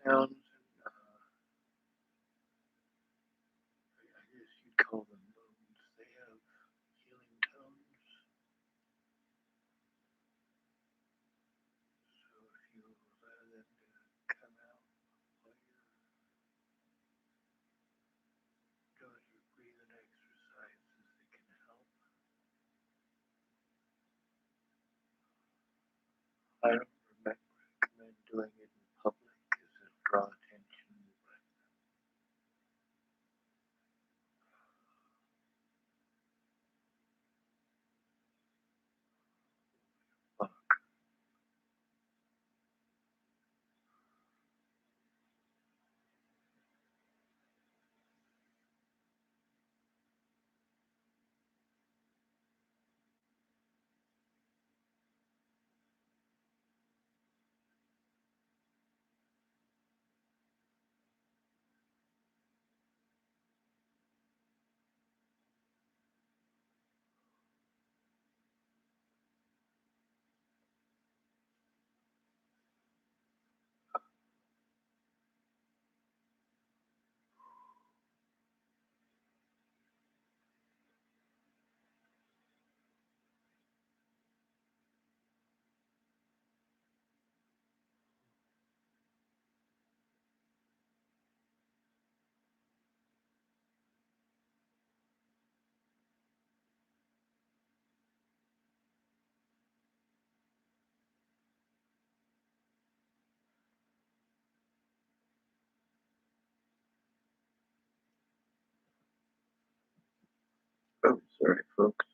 towns. I guess you'd call them moons. They have healing tones. So if you allow them to come out while you're doing your breathing exercises, it can help. I don't recommend doing it in public because it'll draw attention. But fuck. Oh, sorry, folks.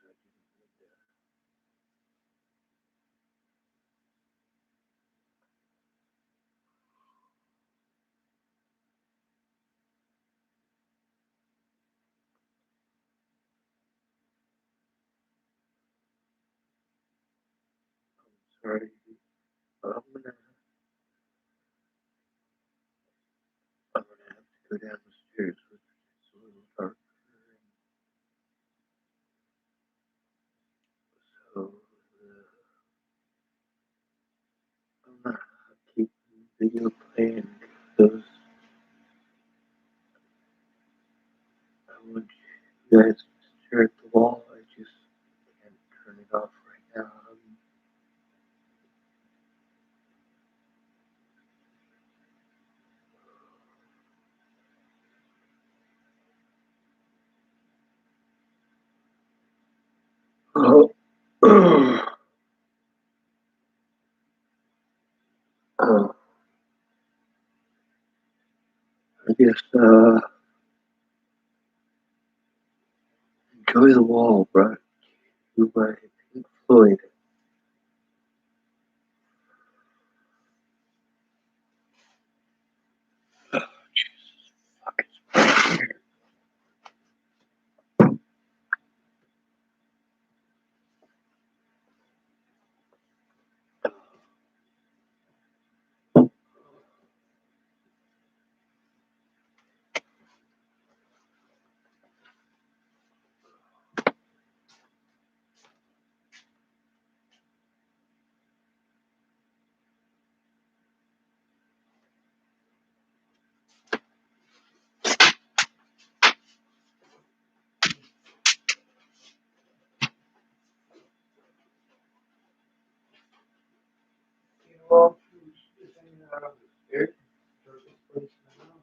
Sorry. I'm gonna, I'm gonna have to go down the stairs with it's a little dark. So I'm gonna keep the video playing because I want you guys to stare at the wall. I just can't turn it off right now. I guess enjoy the wall, brought to you by Pink Floyd. Oh, Jesus, fuck, it's here. Well, just hanging out on the stairs. Darkest place in the house.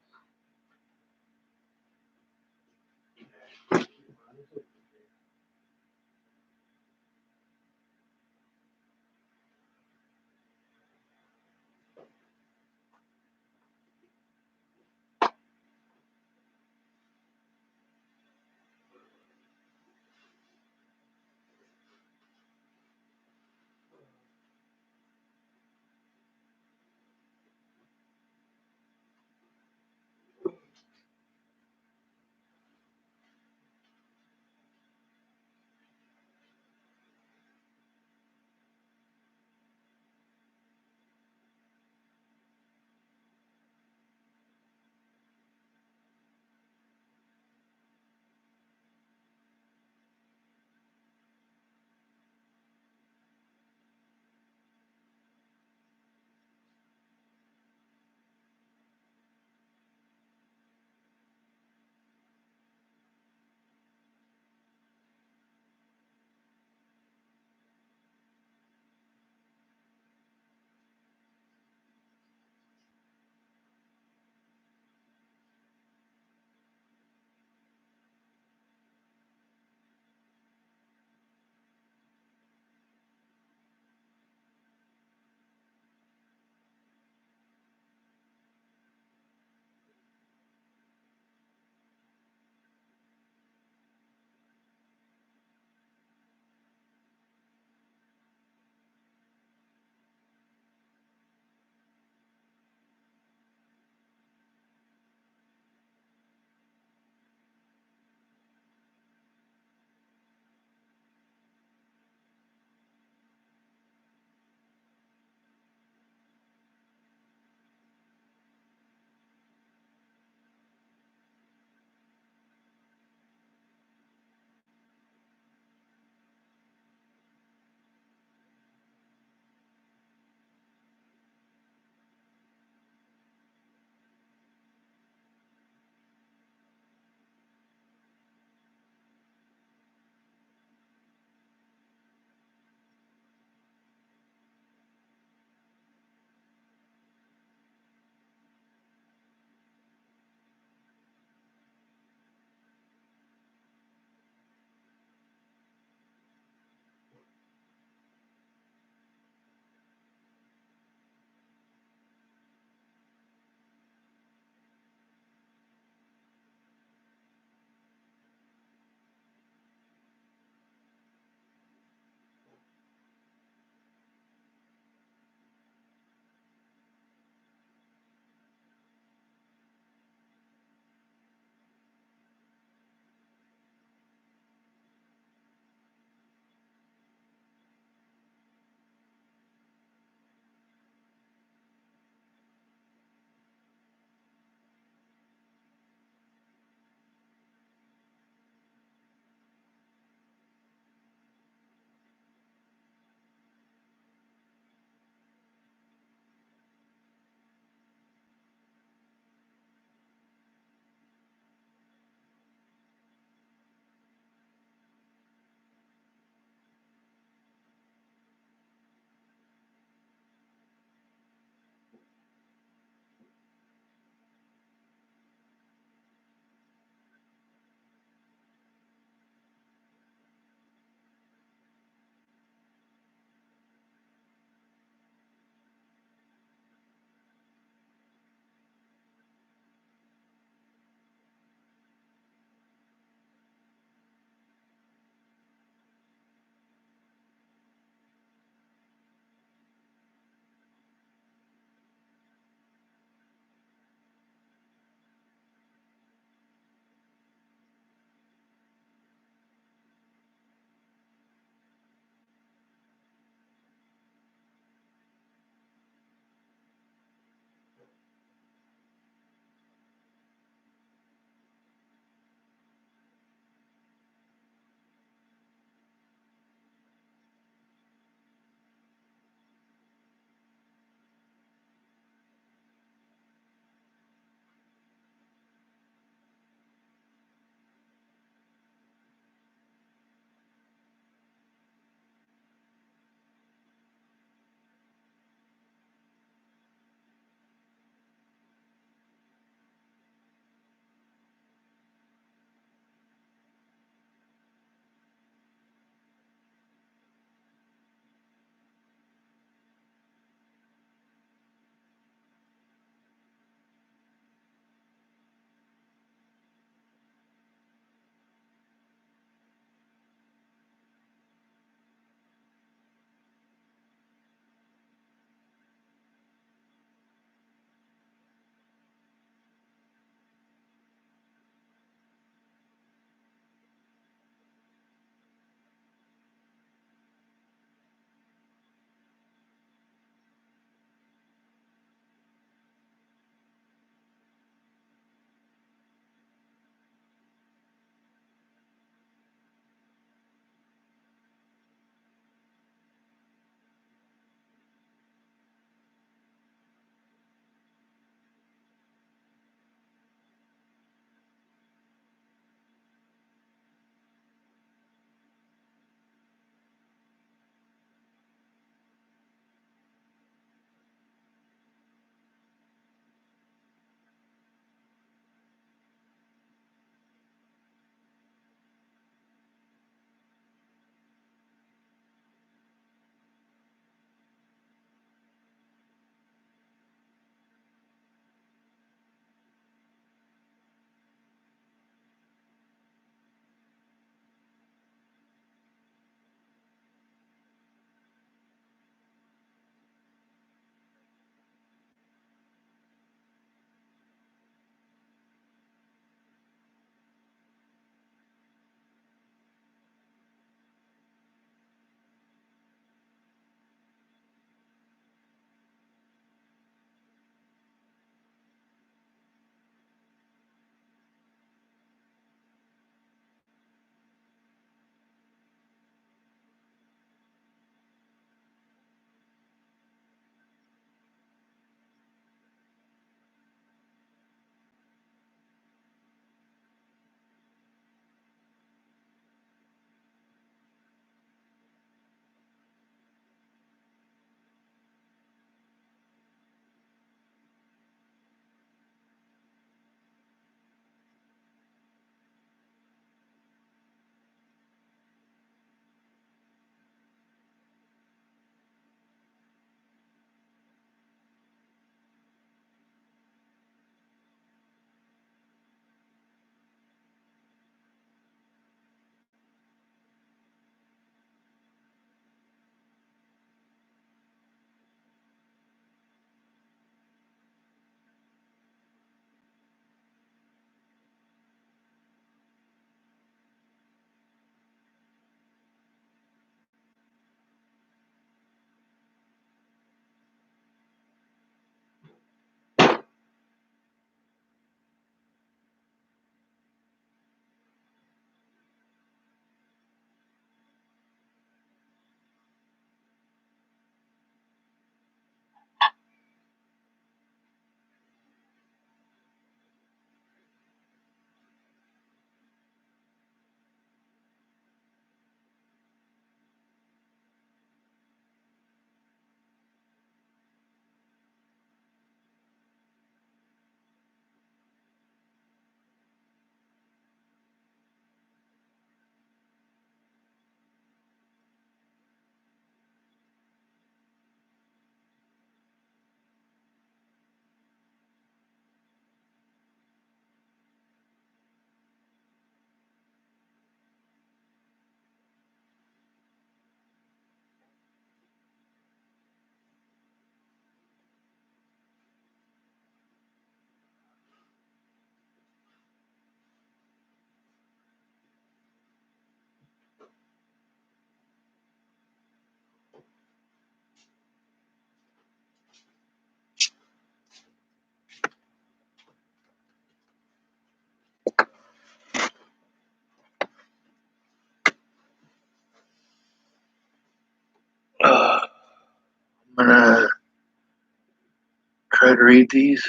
try to read these.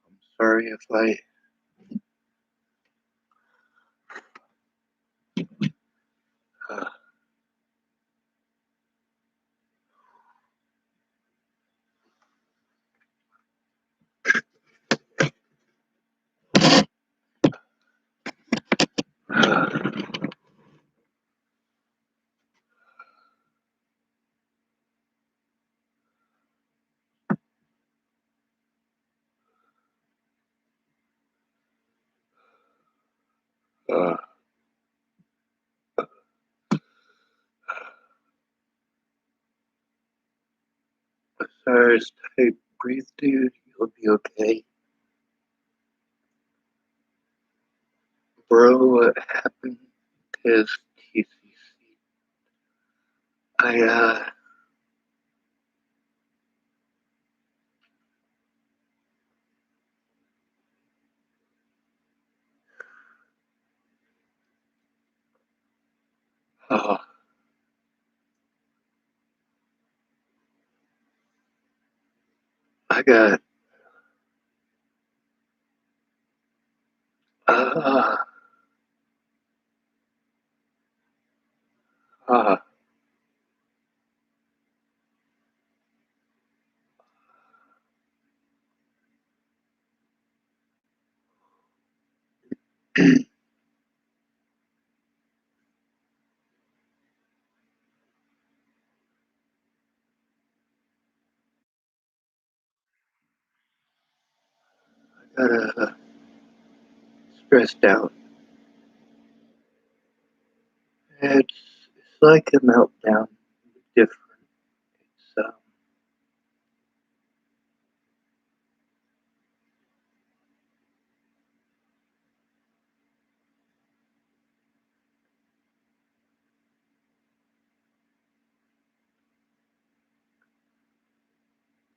I'm sorry if I. Uh, uh, sorry, type. Breathe, dude. You'll be okay. Bro, what happened is TCC. I, oh, I got, uh, uh, got, stressed out. It's like a meltdown, different. It's,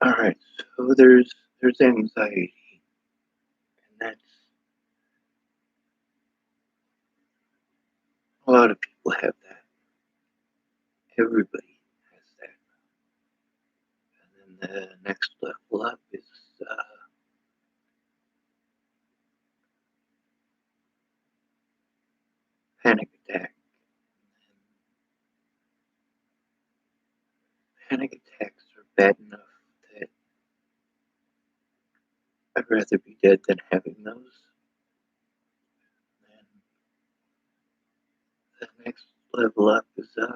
all right. So there's anxiety, and that's a lot of people have that. Everybody has that. And then the next level up is panic attack. Panic attacks are bad enough that I'd rather be dead than having those. And the next level up is a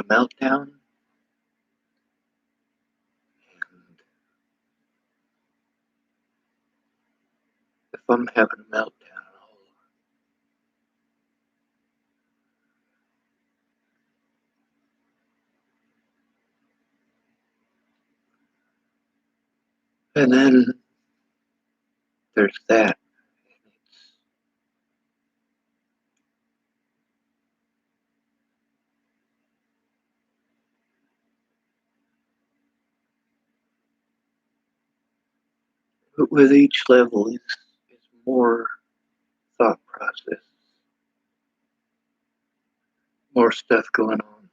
meltdown. And if I'm having a meltdown, and then there's that. But with each level, it's more thought process, more stuff going on.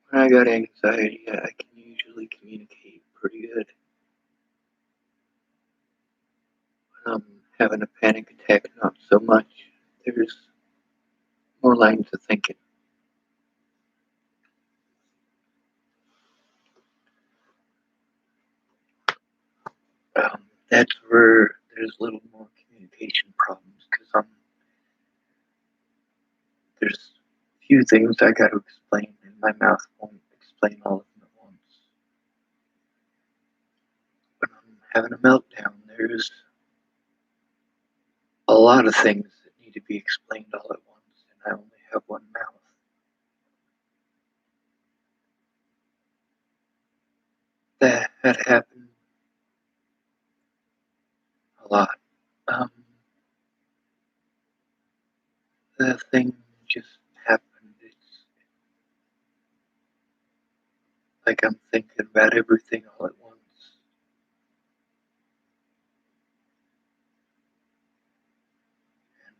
When I got anxiety, I can usually communicate pretty good. When I'm having a panic attack, not so much. There's more lines of thinking. That's where there's a little more communication problems because there's a few things I got to explain, and my mouth won't explain all of them at once. When I'm having a meltdown, there's a lot of things that need to be explained all at once, and I only have one mouth. That happened a lot. Um, the thing just happened. It's like I'm thinking about everything all at once. And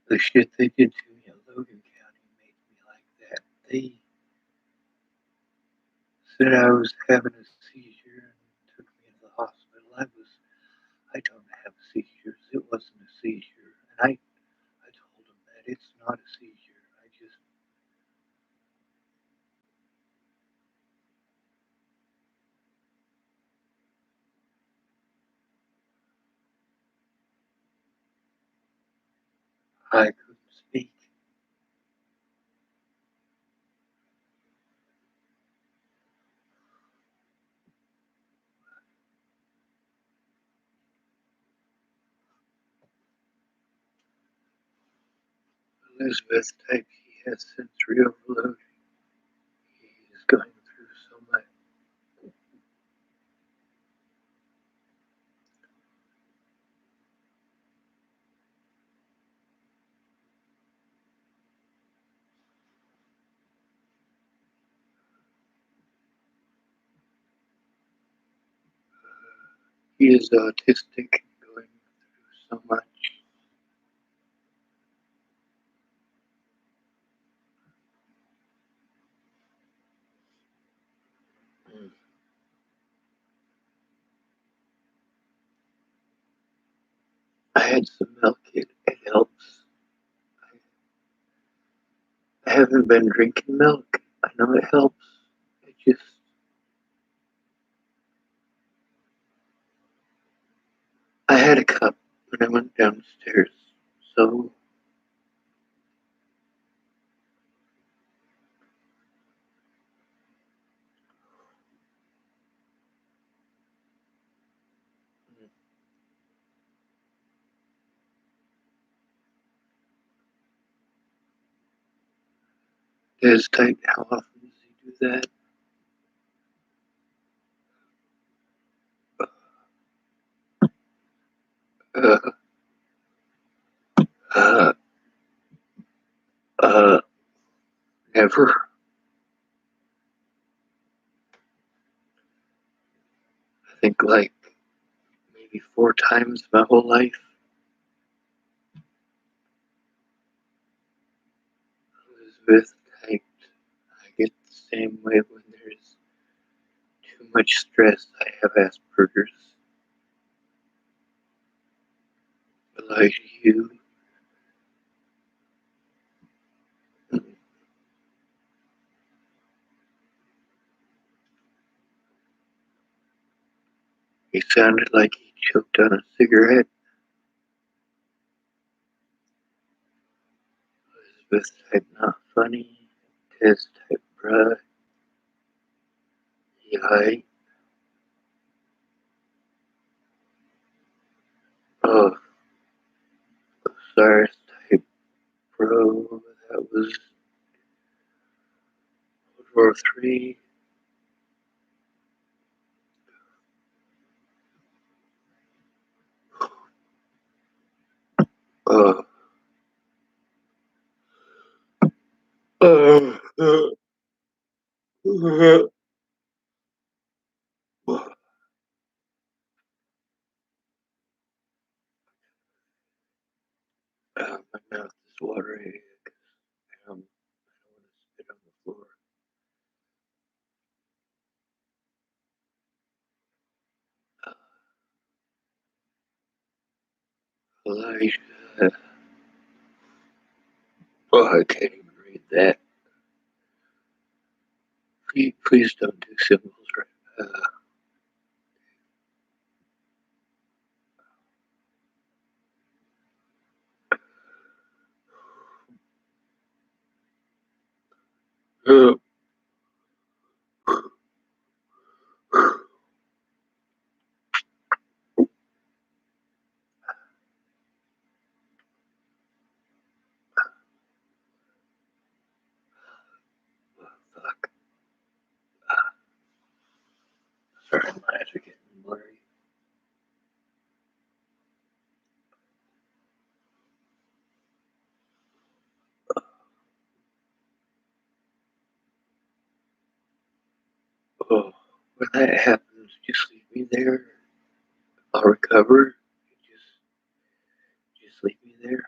The shit they did to me in Logan County made me like that. They said I was having a seizure and took me to the hospital. I don't have seizures. It wasn't a seizure. And I told them that it's not a seizure. I couldn't speak. Elizabeth type, he has sensory overload. He's going through so much. He is autistic and going through so much. I had some milk. It helps. I haven't been drinking milk. I know it helps. It just, I had a cup when I went downstairs. So Des type, how often does he do that? Uh, uh, uh, never. I think like maybe 4 times my whole life. Elizabeth typed, I get the same way when there's too much stress. I have Asperger's. Elijah, he sounded like he choked on a cigarette. Elizabeth type, not funny. Tess type, bruh. Yeah, oh, Cyrus type, bro. That was World War III. Uh, uh, uh, uh, my mouth is watering. I don't want to spit on the floor. Elijah. Oh, I can't even read that. Please don't do symbols right. Uh, fuck. Sorry, my eyes are getting blurry. Oh, when that happens, just leave me there. I'll recover. Just leave me there.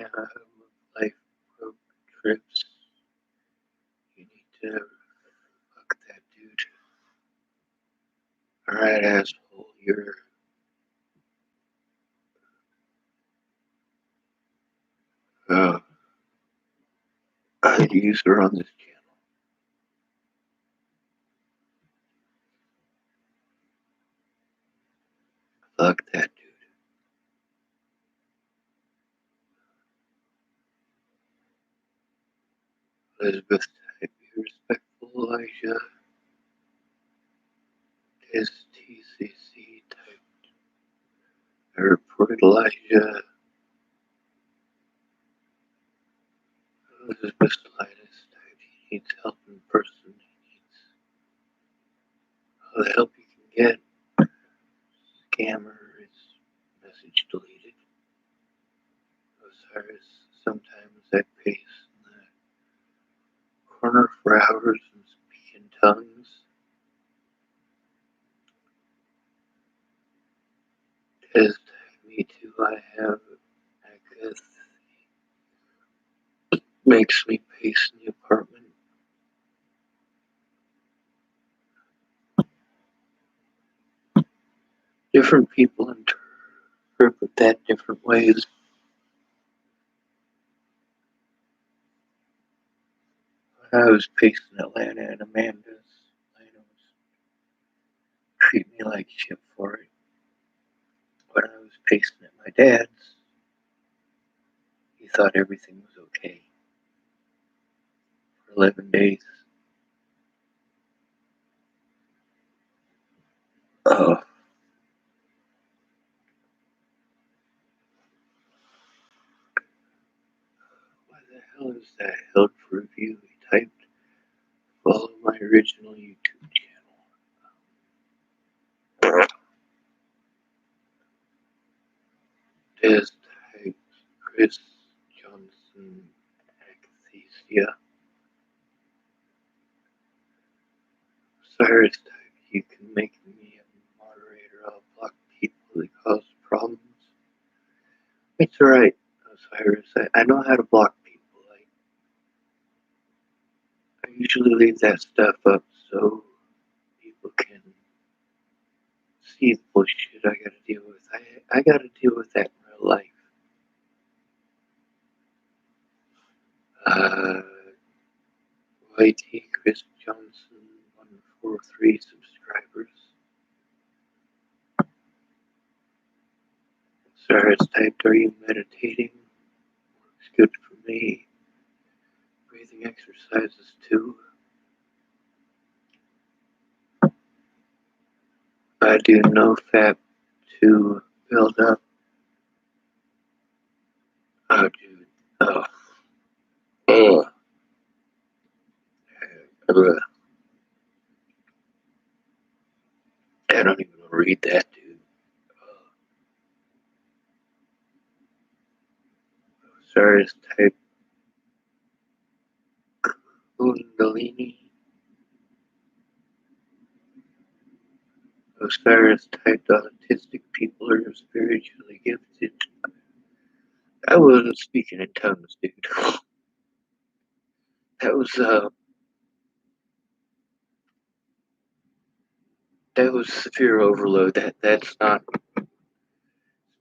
Yeah, life road trips. You need to fuck that dude. Alright, asshole, you're a user on this channel. Fuck that dude. Elizabeth, type be respectful, Elijah. STCC typed. I report Elijah. Elizabeth Linus typed. He needs help in person. He needs all the help he can get. Scammer is message deleted. Osiris, sometimes I pace in the corner for hours and speak in tongues. Test, me too, I have Agatha. Makes me pace in the apartment. Different people interpret that different ways. I was pacing Atlanta and Amanda's. Atlanta was treating me like shit for it. When I was pacing at my dad's, he thought everything was okay. For 11 days. Oh. Why the hell is that held for review? He typed, follow my original YouTube channel. Des typed Chris Johnson Acathesia. Cyrus typed, you can make me a moderator. I'll block people that cause problems. It's alright, Cyrus. I know how to block people. I usually leave that stuff up so people can see the bullshit I gotta deal with. I gotta deal with that in real life. YT Chris Johnson, 143 subscribers. Cyrus typed, are you meditating? Works good for me. Breathing exercises too. I do no fap to build up. Oh, dude. Oh. Ugh. I don't even want to read that, dude. Cyrus typed Kundalini. Osiris typed autistic people are spiritually gifted. I wasn't speaking in tongues, dude. That was severe overload. That's not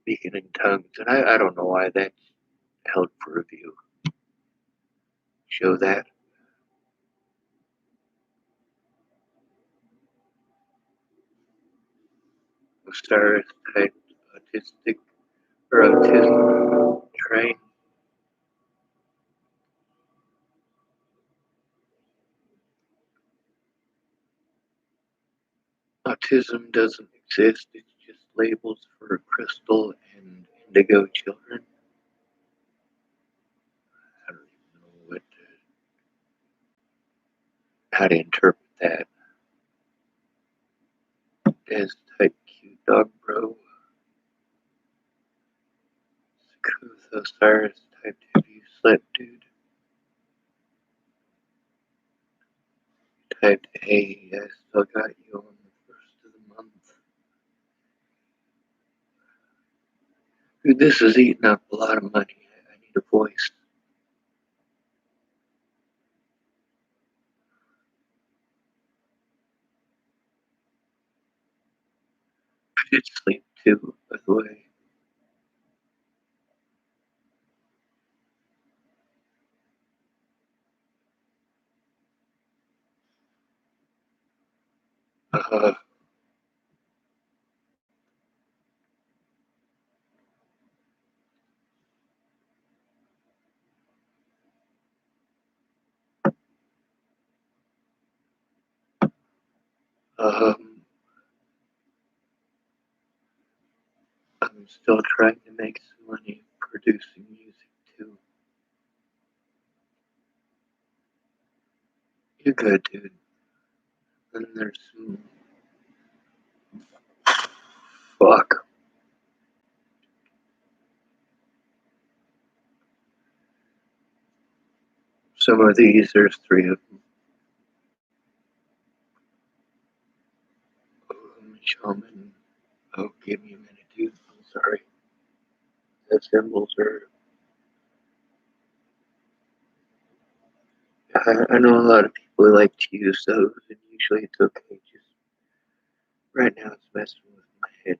speaking in tongues, and I don't know why that's held for review. Show that. Osiris typed autistic or autism train. Autism doesn't exist. It's just labels for crystal and indigo children. I don't even know how to interpret that. Des type cute dog bro. Sakuth Osiris typed have you slept, dude? Typed hey, I still got you on the first of the month. Dude, this is eating up a lot of money. I need need a voice. I did sleep too, by the way. Uh, um, I'm still trying to make some money producing music too. You're good, dude. And there's some fuck. Some of these, there's 3 of them. Shaman. Oh, give me a minute, dude. I'm sorry. The symbols are. I know a lot of people like to use those, and usually it's okay. Just right now, it's messing with my head.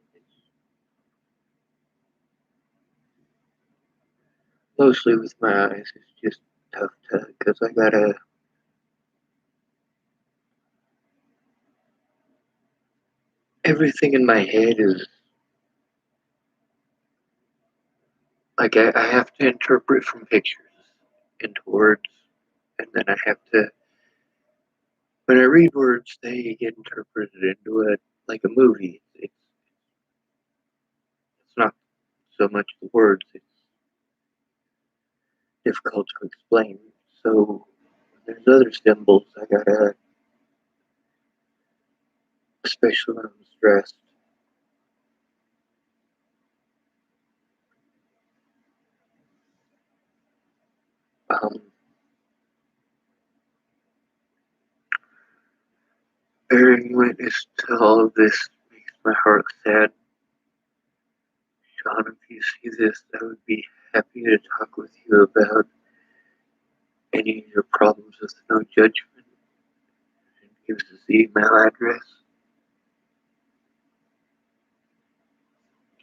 Mostly with my eyes. It's just tough because I gotta. Everything in my head is like I have to interpret from pictures into words, and then I have to. When I read words, they get interpreted into it like a movie. It's not so much the words; it's difficult to explain. So when there's other symbols, I gotta, especially when I'm stressed. Um, Bearing witness to all of this makes my heart sad. Sean, if you see this, I would be happy to talk with you about any of your problems with no judgment. And gives his email address.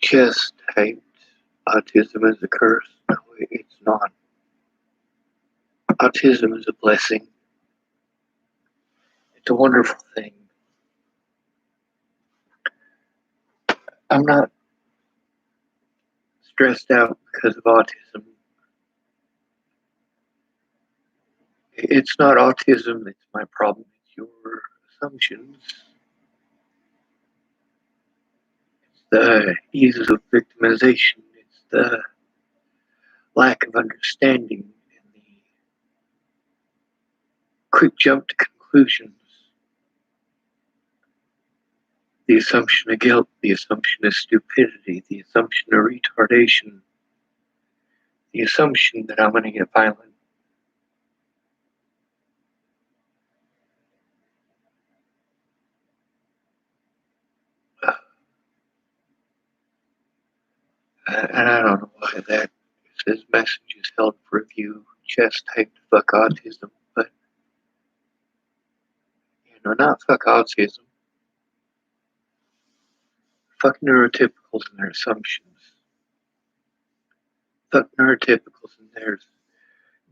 Just typed autism is a curse. No, it's not. Autism is a blessing. It's a wonderful thing. I'm not stressed out because of autism. It's not autism that's my problem. It's your assumptions. It's the ease of victimization. It's the lack of understanding and the quick jump to conclusions. The assumption of guilt, the assumption of stupidity, the assumption of retardation, the assumption that I'm going to get violent. And I don't know why that says message is held for review, chest typed fuck autism, but not fuck autism. Fuck neurotypicals and their assumptions. Fuck neurotypicals and their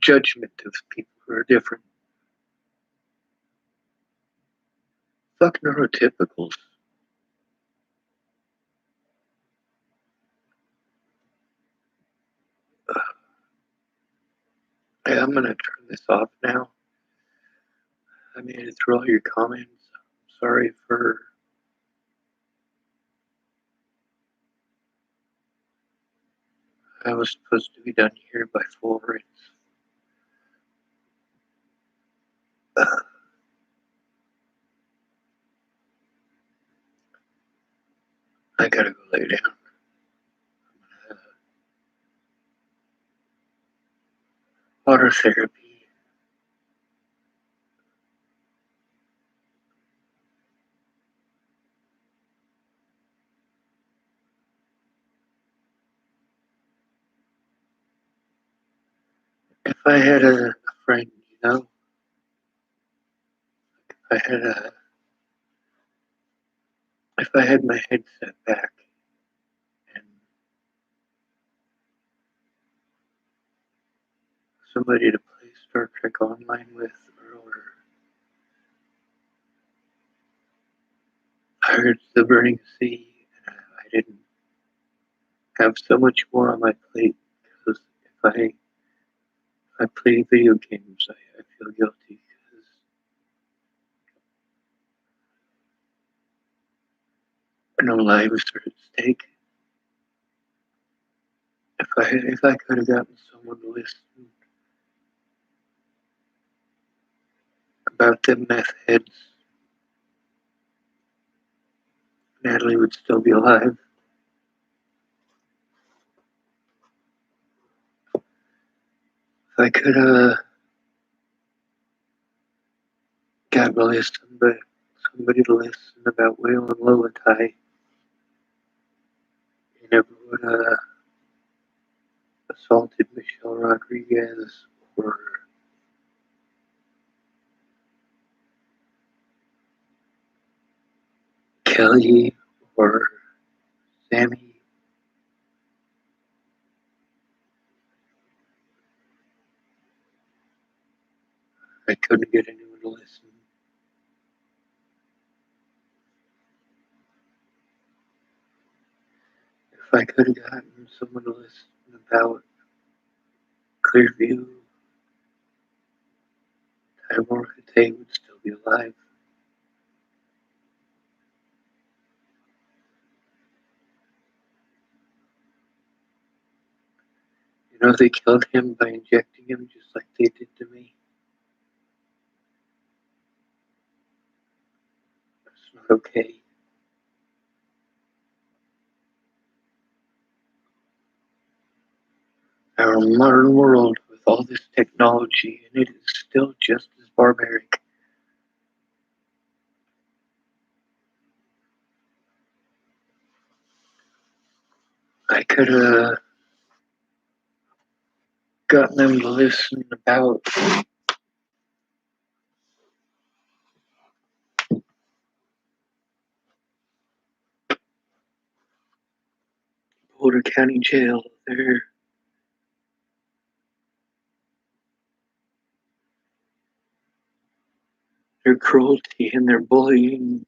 judgment of people who are different. Fuck neurotypicals. Hey, I'm gonna turn this off now. I made it through all your comments. I'm sorry for I was supposed to be done here by 4. I gotta go lay down. Water therapy. I had a friend, you know, I had a, if I had my headset back and somebody to play Star Trek Online with, or I heard the burning sea, and I didn't have so much more on my plate because if I play video games, I feel guilty because no lives are at stake. If I could have gotten someone to listen about them meth heads, Natalie would still be alive. If I could have gotten to listen, but somebody to listen about Whale and Lolatai, you never would have assaulted Michelle Rodriguez or Kelly or Sammy. I couldn't get anyone to listen. If I could have gotten someone to listen about Clearview, Tybor Kate would still be alive. You know, they killed him by injecting him just like they did to me. It's not okay. Our modern world with all this technology, and it is still just as barbaric. I could have gotten them to listen about Boulder County Jail, their cruelty and their bullying.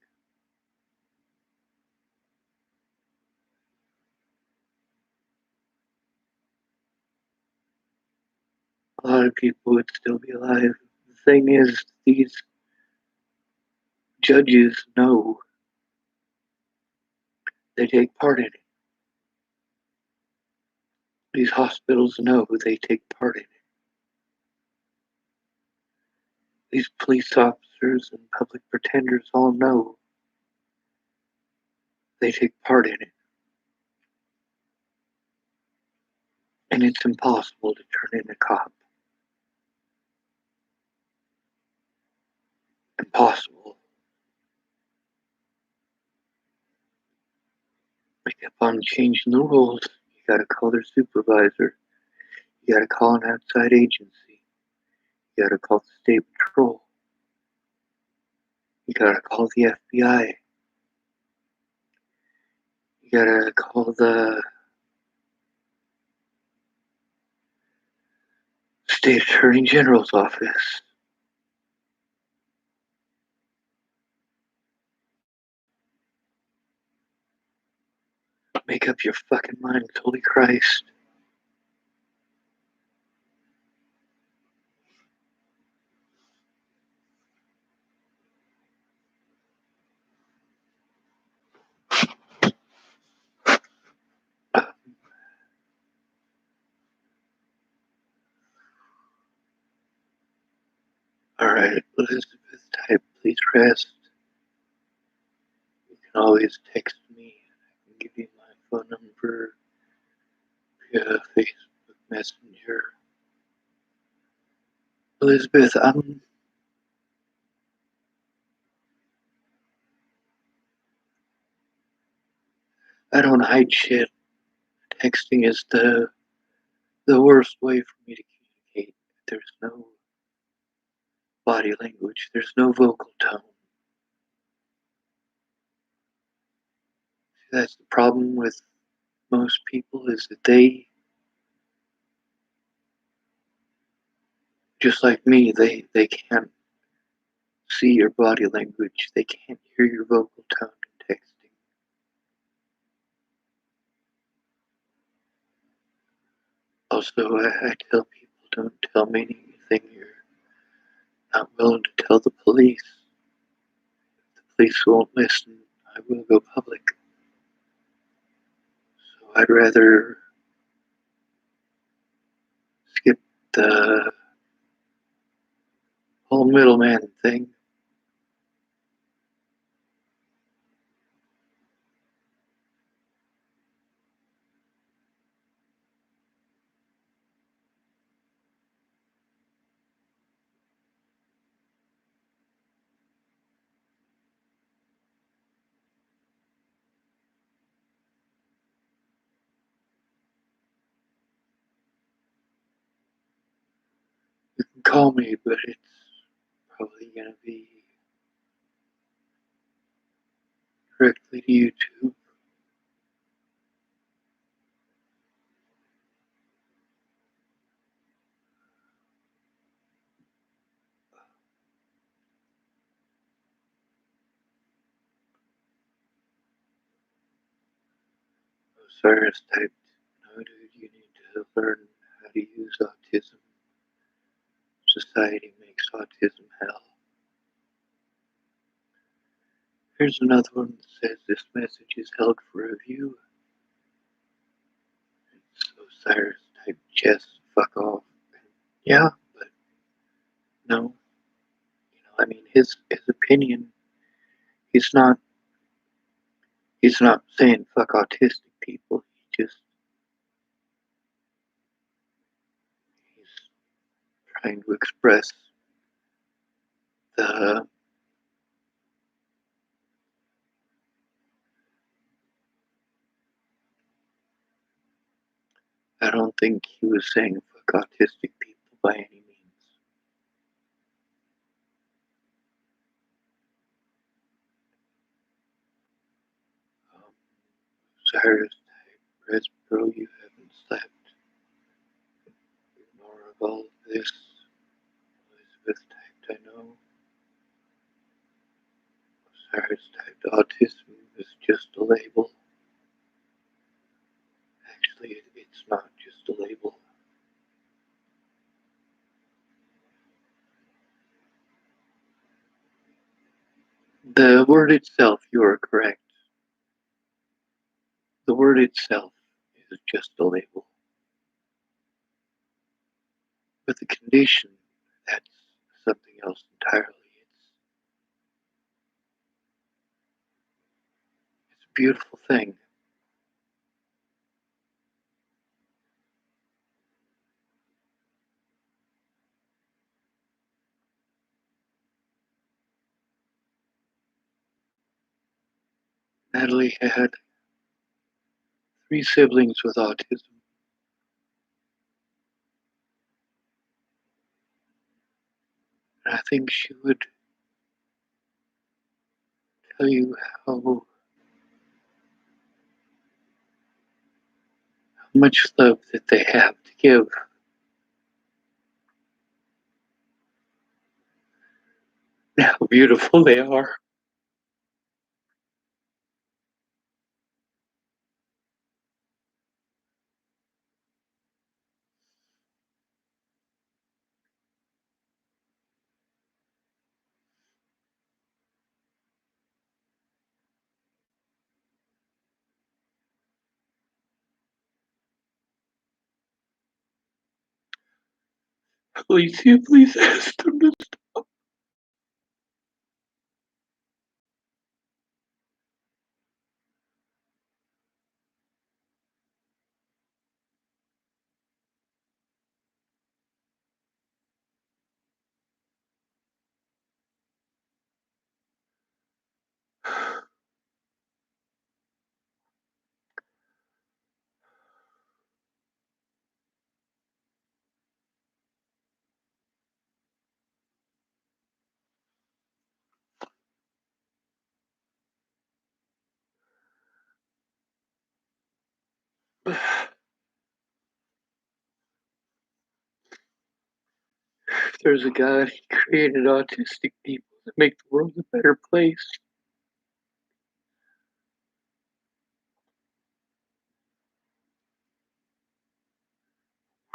A lot of people would still be alive. The thing is, these judges know they take part in it. These hospitals know they take part in it. These police officers and public pretenders all know they take part in it. And it's impossible to turn in a cop. Impossible. They kept on changing the rules. You gotta call their supervisor. You gotta call an outside agency. You gotta call the state patrol. You gotta call the FBI. You gotta call the state attorney general's office. Make up your fucking minds, holy Christ. Alright, Elizabeth type, please rest. You can always text me. I can give you my phone number via Facebook Messenger. Elizabeth, I don't hide shit. Texting is the worst way for me to communicate there's no body language, there's no vocal tone. That's the problem with most people, is that they, just like me, they can't see your body language, they can't hear your vocal tone in texting. Also, I tell people, don't tell me anything you're not willing to tell the police. If the police won't listen, I will go public. So I'd rather skip the whole middleman thing. You can call me, but it's probably going to be directly to YouTube. Osiris typed, no dude, you need to learn how to use autism. Society makes autism hell. Here's another one that says this message is held for review. Osiris typed, Jess, fuck off. Yeah, but no. I mean, his opinion, he's not saying fuck autistic people. He's trying to express the I don't think he was saying fuck autistic people by any means. Cyrus type, Red Bro, you haven't slept. More of all of this. Elizabeth typed, I know. Cyrus typed, autism is just a label. Actually, it's not just a label. The word itself, you are correct. The word itself is just a label. But the condition, that's something else entirely. It's a beautiful thing. Natalie had 3 siblings with autism. And I think she would tell you how much love that they have to give. How beautiful they are. Alicia, please ask them to stop. If there's a God, he created autistic people to make the world a better place.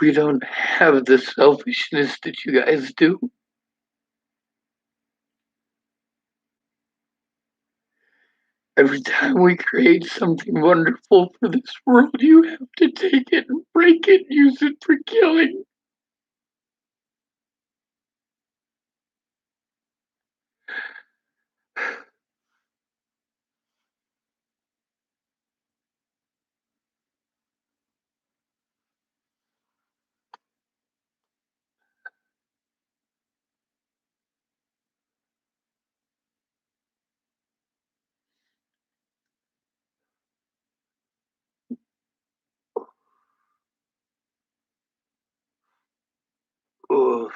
We don't have the selfishness that you guys do. Every time we create something wonderful for this world, you have to take it and break it, use it for killing. Oh.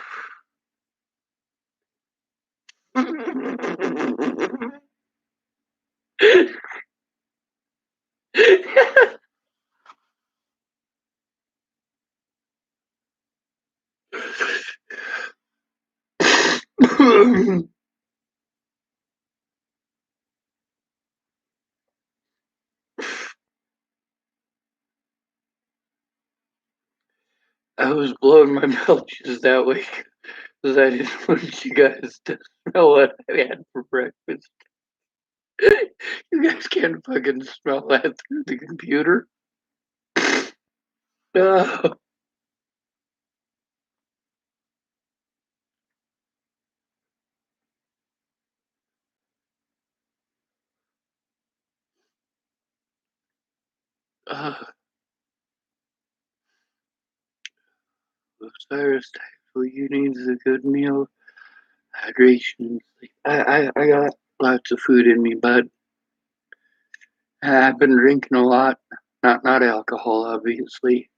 I was blowing my mouth just that way because I didn't want you guys to smell what I had for breakfast. You guys can't fucking smell that through the computer. Oh, uh, Osiris type, you needs a good meal, hydration, and sleep. I got lots of food in me, but I've been drinking a lot. Not alcohol, obviously.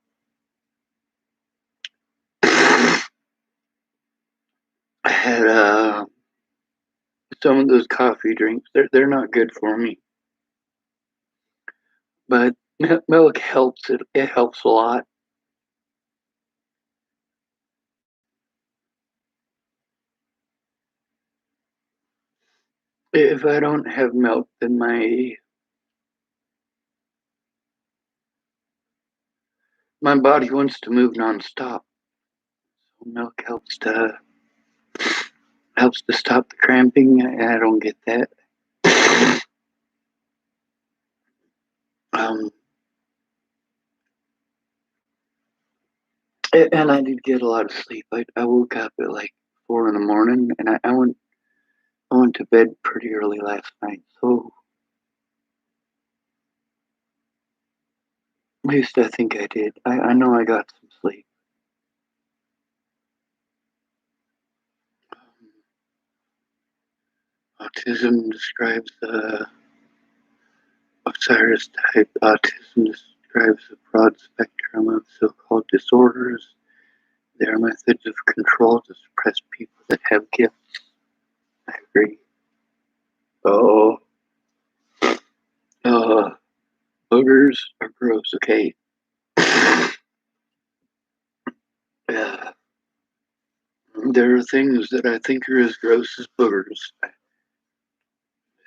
I had some of those coffee drinks. They're not good for me, but milk helps. It helps a lot. If I don't have milk, then my body wants to move nonstop. So milk helps to stop the cramping. I don't get that. Um, and I did get a lot of sleep. I woke up at like 4 in the morning, and I went to bed pretty early last night. So at least I think I did. I know I got some sleep. Autism describes Osiris type. Autism describes a broad spectrum of so-called disorders. They are methods of control to suppress people that have gifts. I agree. Oh, uh, boogers are gross. Okay. Yeah. There are things that I think are as gross as boogers.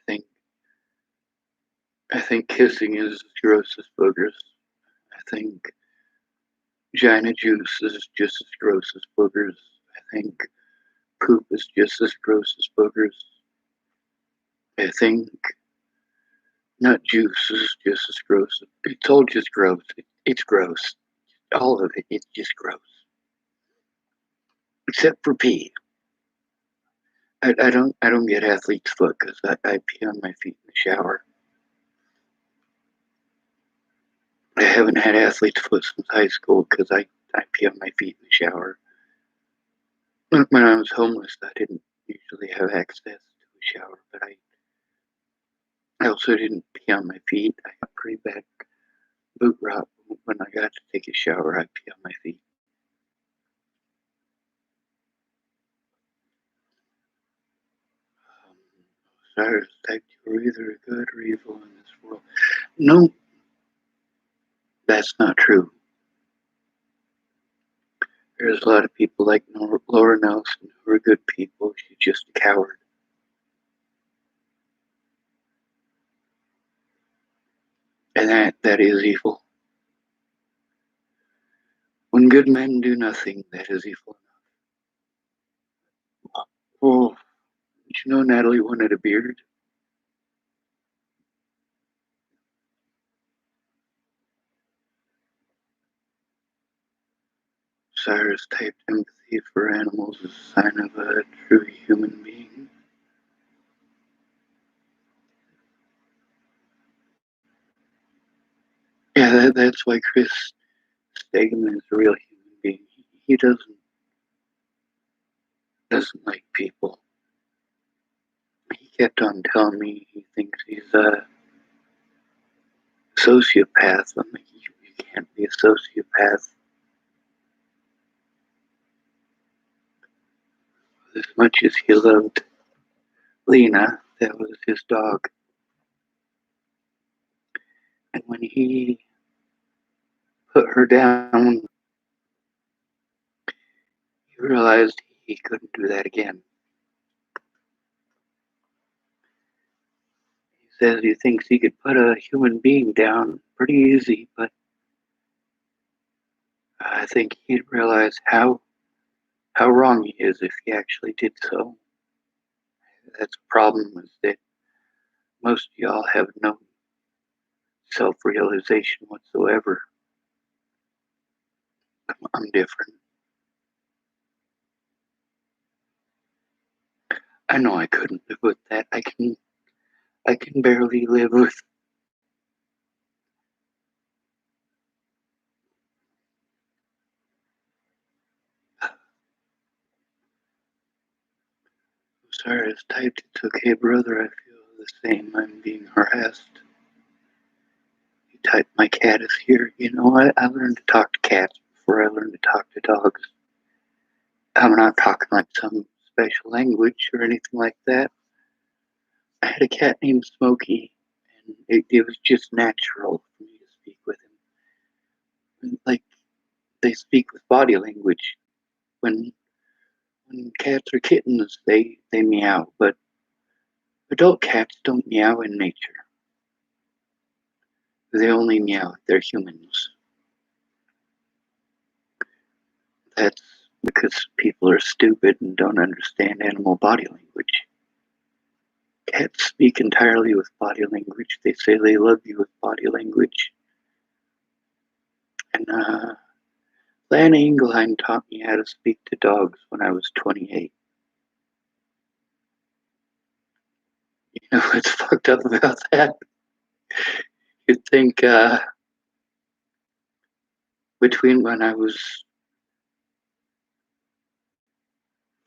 Think I think kissing is as gross as boogers. I think vagina juice is just as gross as boogers. I think poop is just as gross as boogers. I think nut juice is just as gross. It's all just gross. It's gross. All of it. It's just gross. Except for pee. I don't get athlete's foot because I pee on my feet in the shower. I haven't had athlete's foot since high school because I pee on my feet in the shower. When I was homeless, I didn't usually have access to a shower, but I also didn't pee on my feet. I got pretty bad boot rot. When I got to take a shower, I pee on my feet. Cyrus type, you are either good or evil in this world. No, That's not true. There's a lot of people like Laura Nelson who are good people. She's just a coward. And that is evil. When good men do nothing, that is evil enough. Oh, did you know Natalie wanted a beard? Cyrus typed empathy for animals as a sign of a true human being. Yeah, that's why Chris Stegeman is a real human being. He doesn't like people. He kept on telling me he thinks he's a sociopath. I'm like, you can't be a sociopath. As much as he loved Lena, that was his dog. And when he put her down, he realized he couldn't do that again. He says he thinks he could put a human being down pretty easy, but I think he'd realize how wrong he is if he actually did so. That's a problem, is that most of y'all have no self-realization whatsoever. I'm different. I know I couldn't live with that. I can barely live with Sorry, it's typed. It's okay, brother. I feel the same. I'm being harassed. You typed, my cat is here. You know what? I learned to talk to cats before I learned to talk to dogs. I'm not talking like some special language or anything like that. I had a cat named Smokey, and it was just natural for me to speak with him. Like, they speak with body language. When cats are kittens, they meow, but adult cats don't meow in nature. They only meow if they're humans. That's because people are stupid and don't understand animal body language. Cats speak entirely with body language. They say they love you with body language. And Lana Engelheim taught me how to speak to dogs when I was 28. You know what's fucked up about that? You'd think between when I was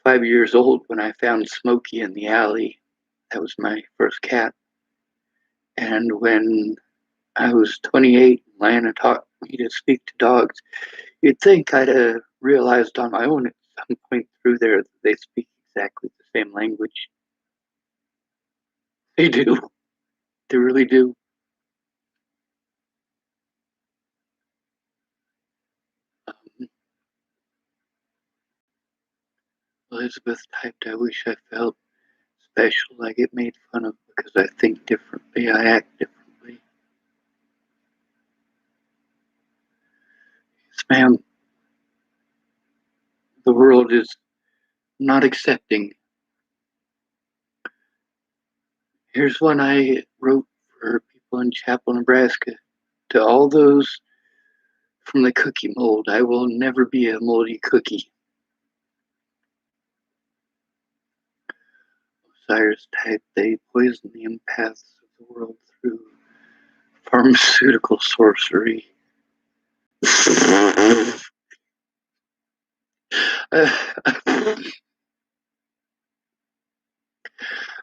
5 years old, when I found Smokey in the alley, that was my first cat, and when I was 28, Lana taught me to speak to dogs. You'd think I'd have realized on my own at some point through there that they speak exactly the same language. They do. They really do. Elizabeth typed, I wish I felt special. I get made fun of because I think differently. I act differently. Yes, ma'am. The world is not accepting. Here's one I wrote for people in Chapel, Nebraska. To all those from the cookie mold, I will never be a moldy cookie. Osiris type, they poison the empaths of the world through pharmaceutical sorcery.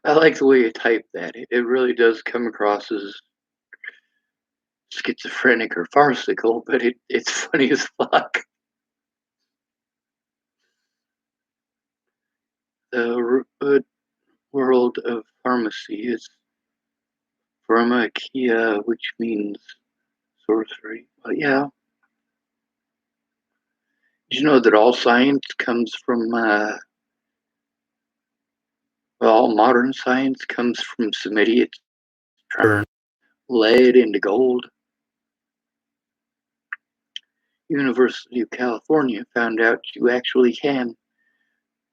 I like the way you type that. It really does come across as schizophrenic or farcical, but it's funny as fuck. The world of pharmacy is pharmakia, which means sorcery. But yeah. Did you know that all science comes from, all modern science comes from some idiots turn lead into gold? University of California found out you actually can.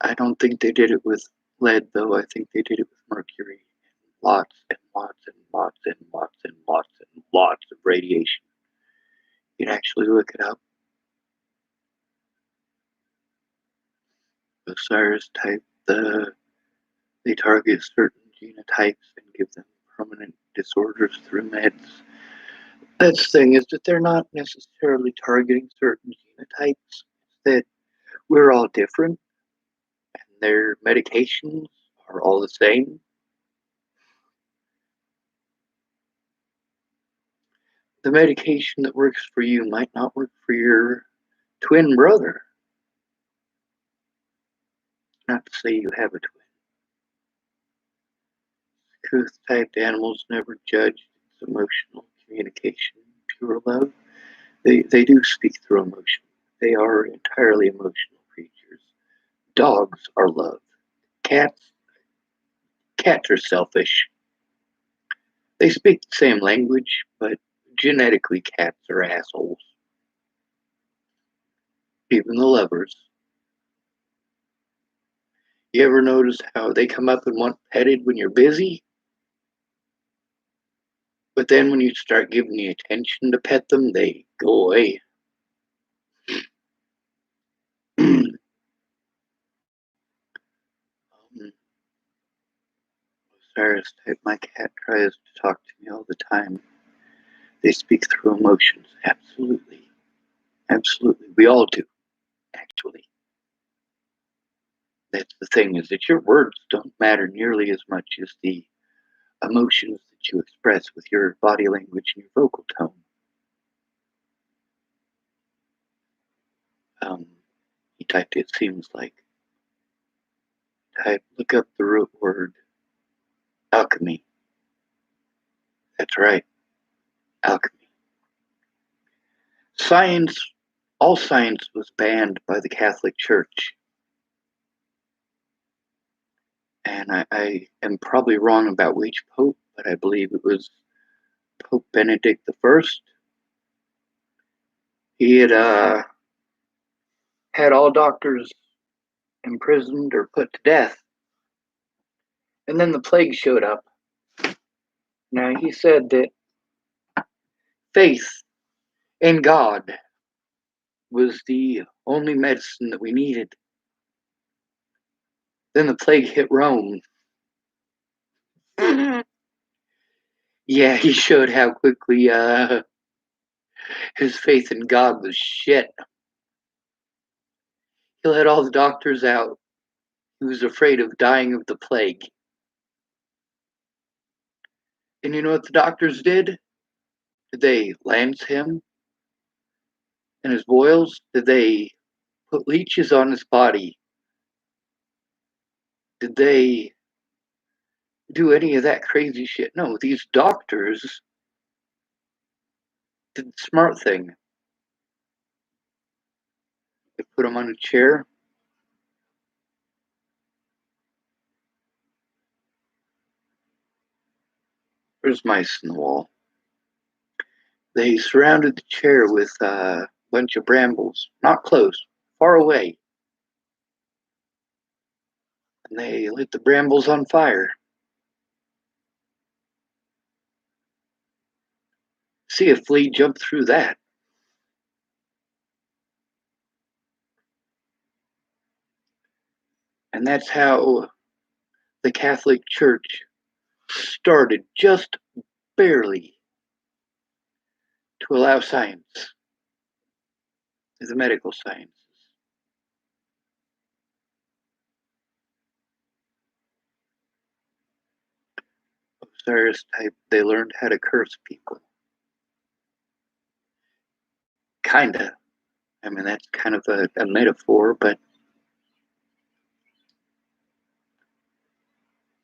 I don't think they did it with lead, though. I think they did it with mercury. Lots and lots and lots and lots and lots and lots of radiation. You can actually look it up. Osiris type, they target certain genotypes and give them permanent disorders through meds. That's the thing, is that they're not necessarily targeting certain genotypes. It's that we're all different and their medications are all the same. The medication that works for you might not work for your twin brother. Not to say you have a twin. Couth-typed animals never judge. It's emotional communication, pure love. They do speak through emotion. They are entirely emotional creatures. Dogs are love. Cats are selfish. They speak the same language, but genetically cats are assholes. Even the lovers. You ever notice how they come up and want petted when you're busy? But then when you start giving the attention to pet them, they go away. Osiris type, my cat tries to talk to me all the time. They speak through emotions. Absolutely. Absolutely. We all do, actually. That's the thing, is that your words don't matter nearly as much as the emotions that you express with your body language and your vocal tone. He typed, it seems like. Type, look up the root word, alchemy. That's right, alchemy. Science, all science was banned by the Catholic Church. And I am probably wrong about which pope, but I believe it was Pope Benedict I. He had had all doctors imprisoned or put to death. And then the plague showed up. Now, he said that faith in God was the only medicine that we needed. Then the plague hit Rome. Yeah, he showed how quickly his faith in God was shit. He let all the doctors out. He was afraid of dying of the plague. And you know what the doctors did? Did they lance him and his boils? Did they put leeches on his body? Did they do any of that crazy shit? No, these doctors did the smart thing. They put him on a chair. There's mice in the wall. They surrounded the chair with a bunch of brambles. Not close, far away. And they lit the brambles on fire. See a flea jump through that. And that's how the Catholic Church started, just barely, to allow science, the medical sciences. Osiris type, they learned how to curse people. Kinda. I mean, that's kind of a metaphor, but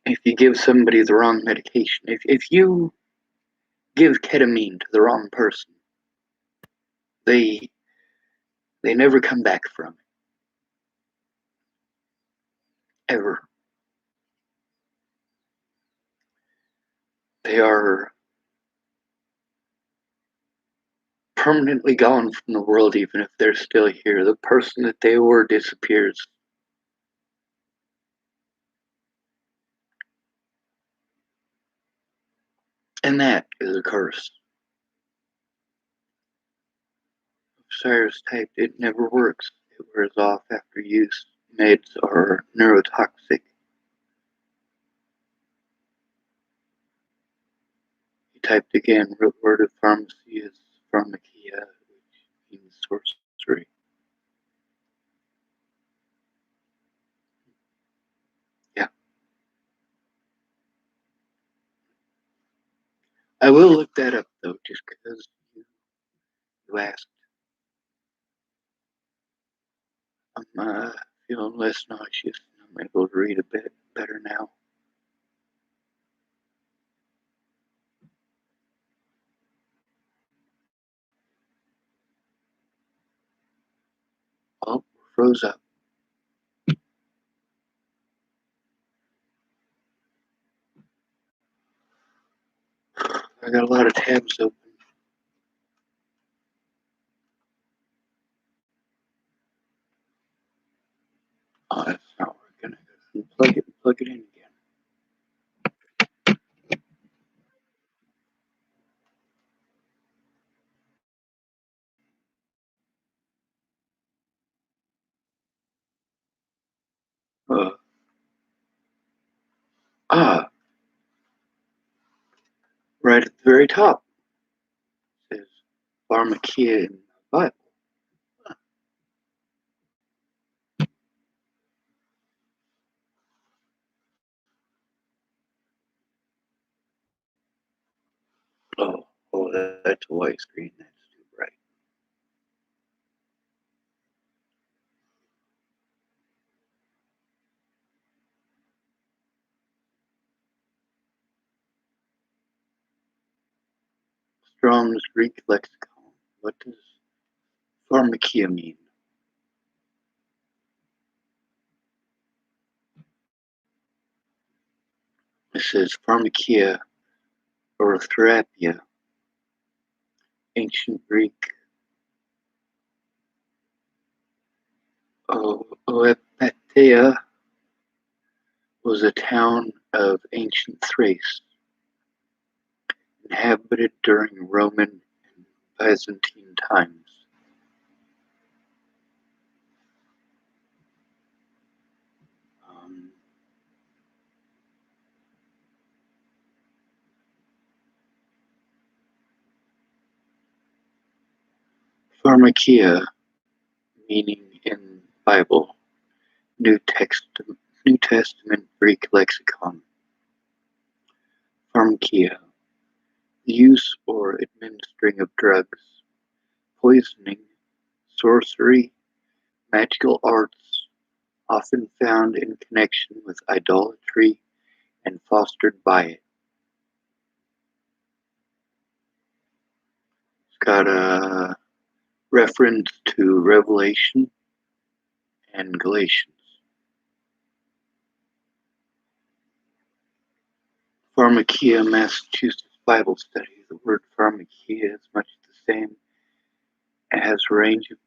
if you give somebody the wrong medication, if you give ketamine to the wrong person, they never come back from it. Ever. They are permanently gone from the world, even if they're still here. The person that they were disappears. And that is a curse. Cyrus typed, it never works. It wears off after use. Meds are neurotoxic. He typed again, root word of pharmacy is pharmakia, which means sorcery. Yeah. I will look that up, though, just because you asked. I'm feeling less nauseous. I'm able to read a bit better now. Oh, froze up. I got a lot of tabs open. Oh, that's not working. I gotta plug it in again. Ah, right at the very top. It says pharmakia in the Bible. Oh, that's a white screen. That's too bright. Strong's Greek lexicon. What does pharmakia mean? It says pharmakia or therapia, ancient Greek. Oepatia was a town of ancient Thrace, inhabited during Roman and Byzantine times. Pharmakia, meaning in Bible, New Testament Greek lexicon. Pharmakia, the use or administering of drugs, poisoning, sorcery, magical arts, often found in connection with idolatry and fostered by it. It's got a reference to Revelation and Galatians. Pharmakia, Massachusetts Bible Study. The word pharmakia is much the same. It has a range of.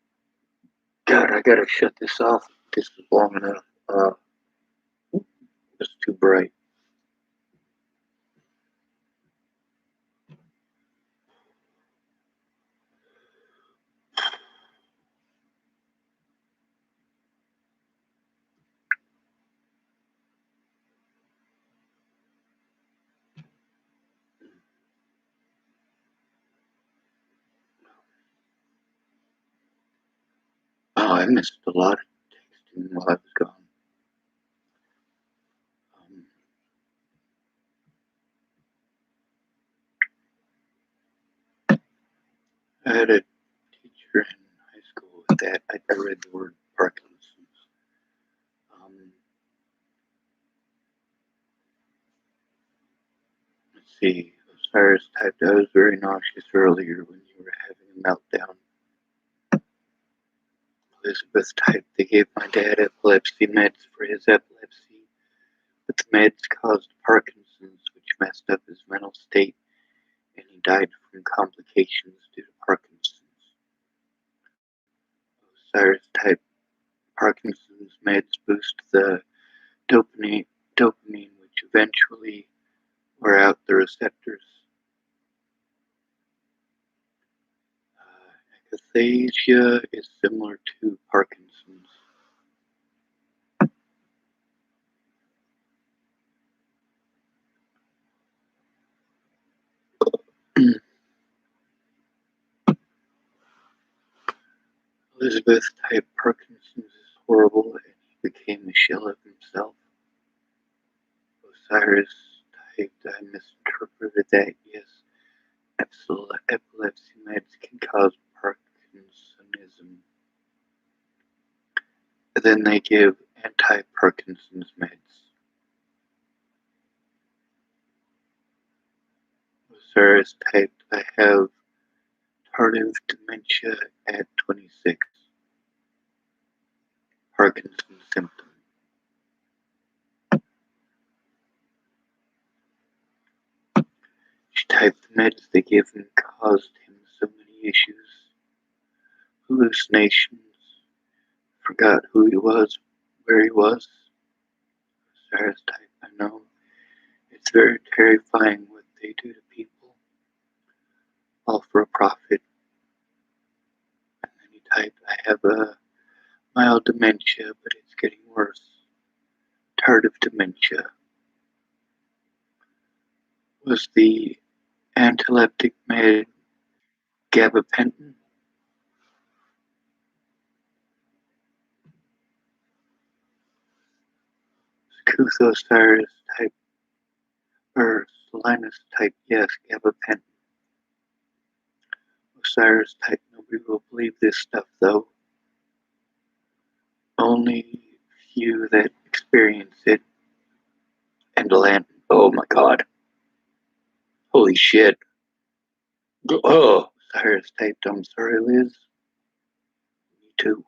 God, I gotta shut this off. This is long enough. It's too bright. Oh, I missed a lot of texting while I was gone. I had a teacher in high school with that. I read the word Parkinson's. Let's see. Cyrus typed, I was very nauseous earlier when you were having a meltdown. Elizabeth typed, they gave my dad epilepsy meds for his epilepsy, but the meds caused Parkinson's, which messed up his mental state, and he died from complications due to Parkinson's. Osiris typed, Parkinson's meds boost the dopamine, which eventually wear out the receptors. Akathisia is similar to Parkinson's. Elizabeth typed, Parkinson's is horrible, and he became a shell of himself. Osiris typed, I misinterpreted that. Yes, epilepsy meds can cause Parkinsonism. And then they give anti-Parkinson's meds. Osiris typed, I have tardive dementia at 26. Parkinson's symptom. She typed the meds they gave him caused him so many issues. Hallucinations. Forgot who he was, where he was. Osiris typed, I know. It's very terrifying what they do to people. All for a profit. And then he typed, I have a mild dementia, but it's getting worse. Tardive dementia. Was the antileptic med gabapentin? Osiris type, or Solinus type, yes, gabapentin. Osiris type, nobody will believe this stuff though. Only few that experience it. And land. Oh my god. Holy shit. Oh, Osiris typed, I'm sorry, Liz. Me too.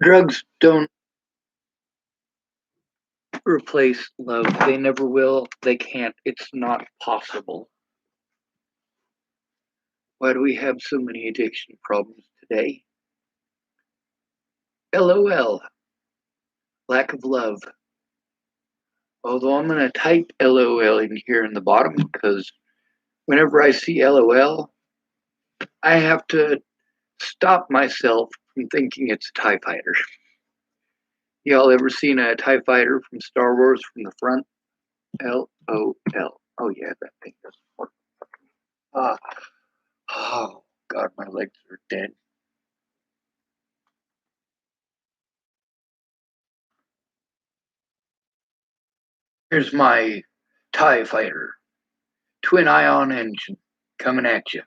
Drugs don't replace love. They never will. They can't. It's not possible. Why do we have so many addiction problems today? LOL. Lack of love. Although I'm going to type LOL in here in the bottom because whenever I see LOL, I have to stop myself from thinking it's a TIE fighter. Y'all ever seen a TIE fighter from Star Wars from the front? LOL. Oh yeah, that thing doesn't work. Oh god, my legs are dead. Here's my TIE fighter. Twin ion engine coming at you.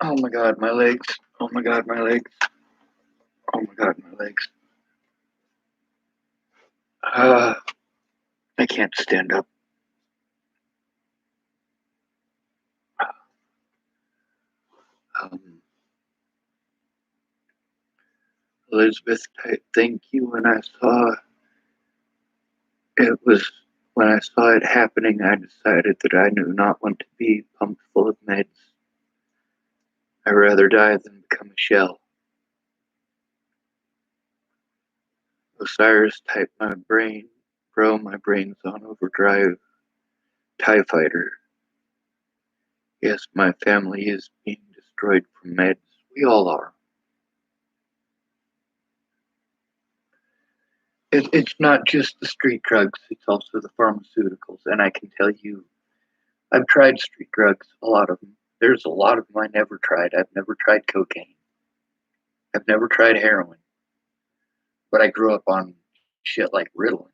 Oh my god, my legs. Oh my god, my legs. Oh my god, my legs. I can't stand up. Elizabeth, thank you. When I saw it happening, I decided that I do not want to be pumped full of meds. I'd rather die than become a shell. Osiris typed, my brain, bro, my brain's on overdrive. TIE fighter. Yes, my family is being destroyed from meds. We all are. It's not just the street drugs, it's also the pharmaceuticals. And I can tell you, I've tried street drugs, a lot of them. There's a lot of them I never tried. I've never tried cocaine. I've never tried heroin. But I grew up on shit like Ritalin,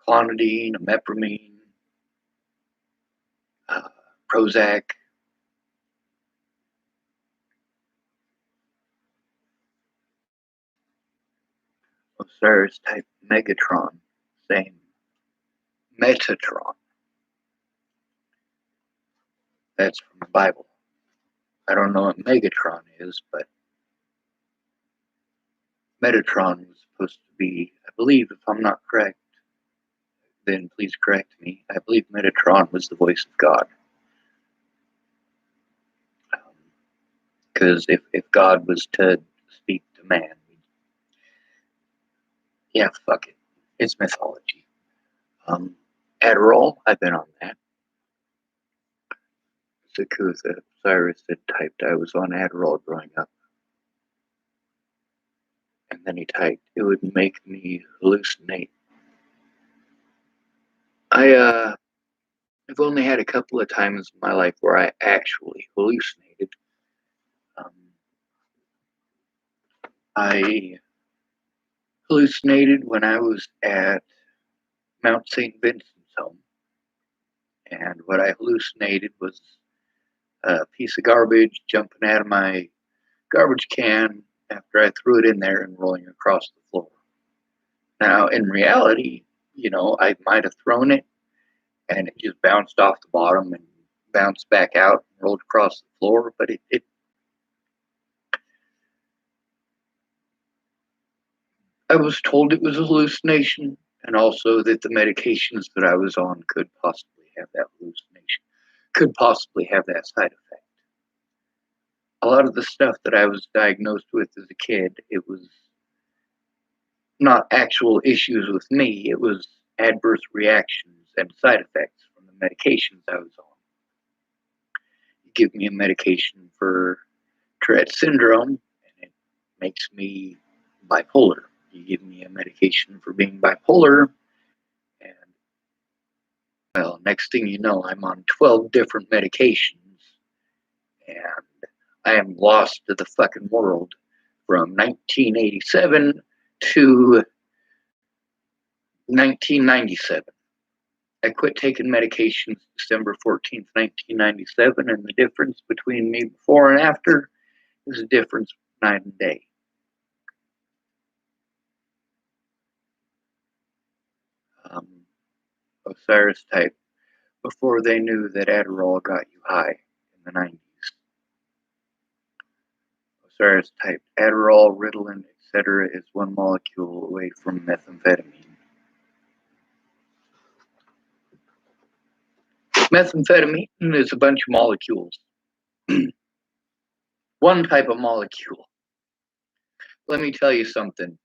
clonidine, imipramine, Prozac. Osiris type Megatron. Same. Metatron. That's from the Bible. I don't know what Megatron is, but Metatron was supposed to be, I believe, if I'm not correct, then please correct me. I believe Metatron was the voice of God. Because if God was to speak to man, yeah, fuck it. It's mythology. Adderall, I've been on that. Sakutha, Cyrus had typed, I was on Adderall growing up. And then he typed, it would make me hallucinate. I've only had a couple of times in my life where I actually hallucinated. I hallucinated when I was at Mount St. Vincent's home. And what I hallucinated was a piece of garbage jumping out of my garbage can after I threw it in there and rolling across the floor. Now, in reality, I might have thrown it and it just bounced off the bottom and bounced back out and rolled across the floor, but I was told it was a hallucination, and also that the medications that I was on could possibly have that hallucination, could possibly have that side effect. A lot of the stuff that I was diagnosed with as a kid, it was not actual issues with me, it was adverse reactions and side effects from the medications I was on. You give me a medication for Tourette syndrome, and it makes me bipolar. You give me a medication for being bipolar, and well, next thing you know, I'm on 12 different medications, and I am lost to the fucking world from 1987 to 1997. I quit taking medications December 14th, 1997, and the difference between me before and after is a difference of night and day. Osiris type, before they knew that Adderall got you high in the 90s. Osiris type, Adderall, Ritalin, etc. is one molecule away from methamphetamine. Methamphetamine is a bunch of molecules. One type of molecule. Let me tell you something.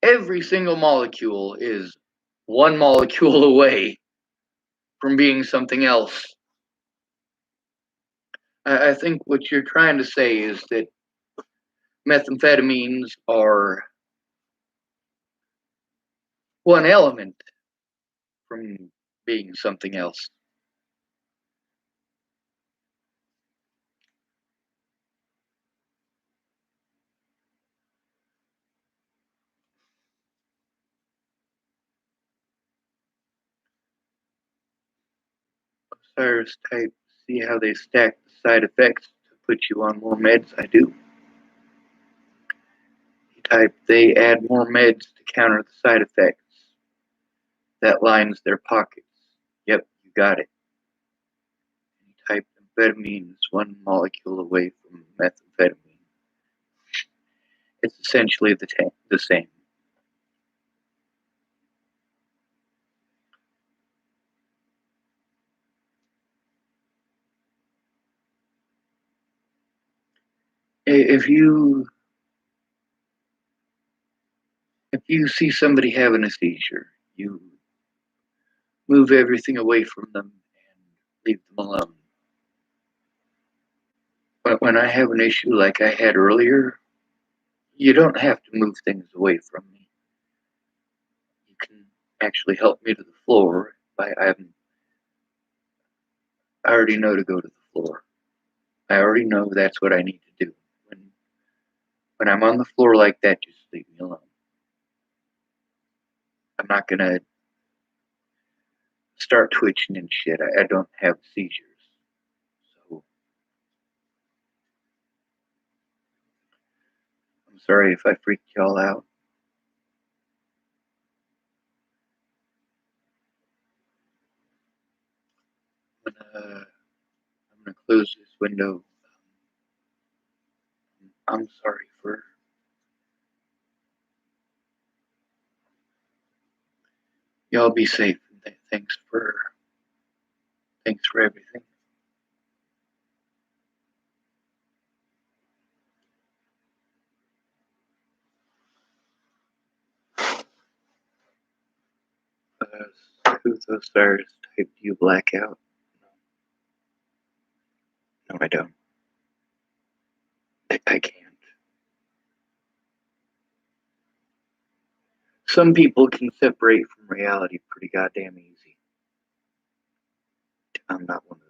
Every single molecule is one molecule away from being something else. I think what you're trying to say is that methamphetamines are one element from being something else. Osiris type, see how they stack the side effects to put you on more meds? I do. He typed, they add more meds to counter the side effects. That lines their pockets. Yep, you got it. He typed, amphetamine is one molecule away from methamphetamine. It's essentially the same. If you see somebody having a seizure, you move everything away from them and leave them alone. But when I have an issue like I had earlier, you don't have to move things away from me. You can actually help me to the floor. I already know to go to the floor. I already know that's what I need to do. When I'm on the floor like that, just leave me alone. I'm not gonna start twitching and shit. I don't have seizures. So sorry if I freaked y'all out. I'm gonna close this window. I'm sorry for y'all. Be safe. Thanks for everything. Who those stars type do you black out? No, I don't. I can't. Some people can separate from reality pretty goddamn easy. I'm not one of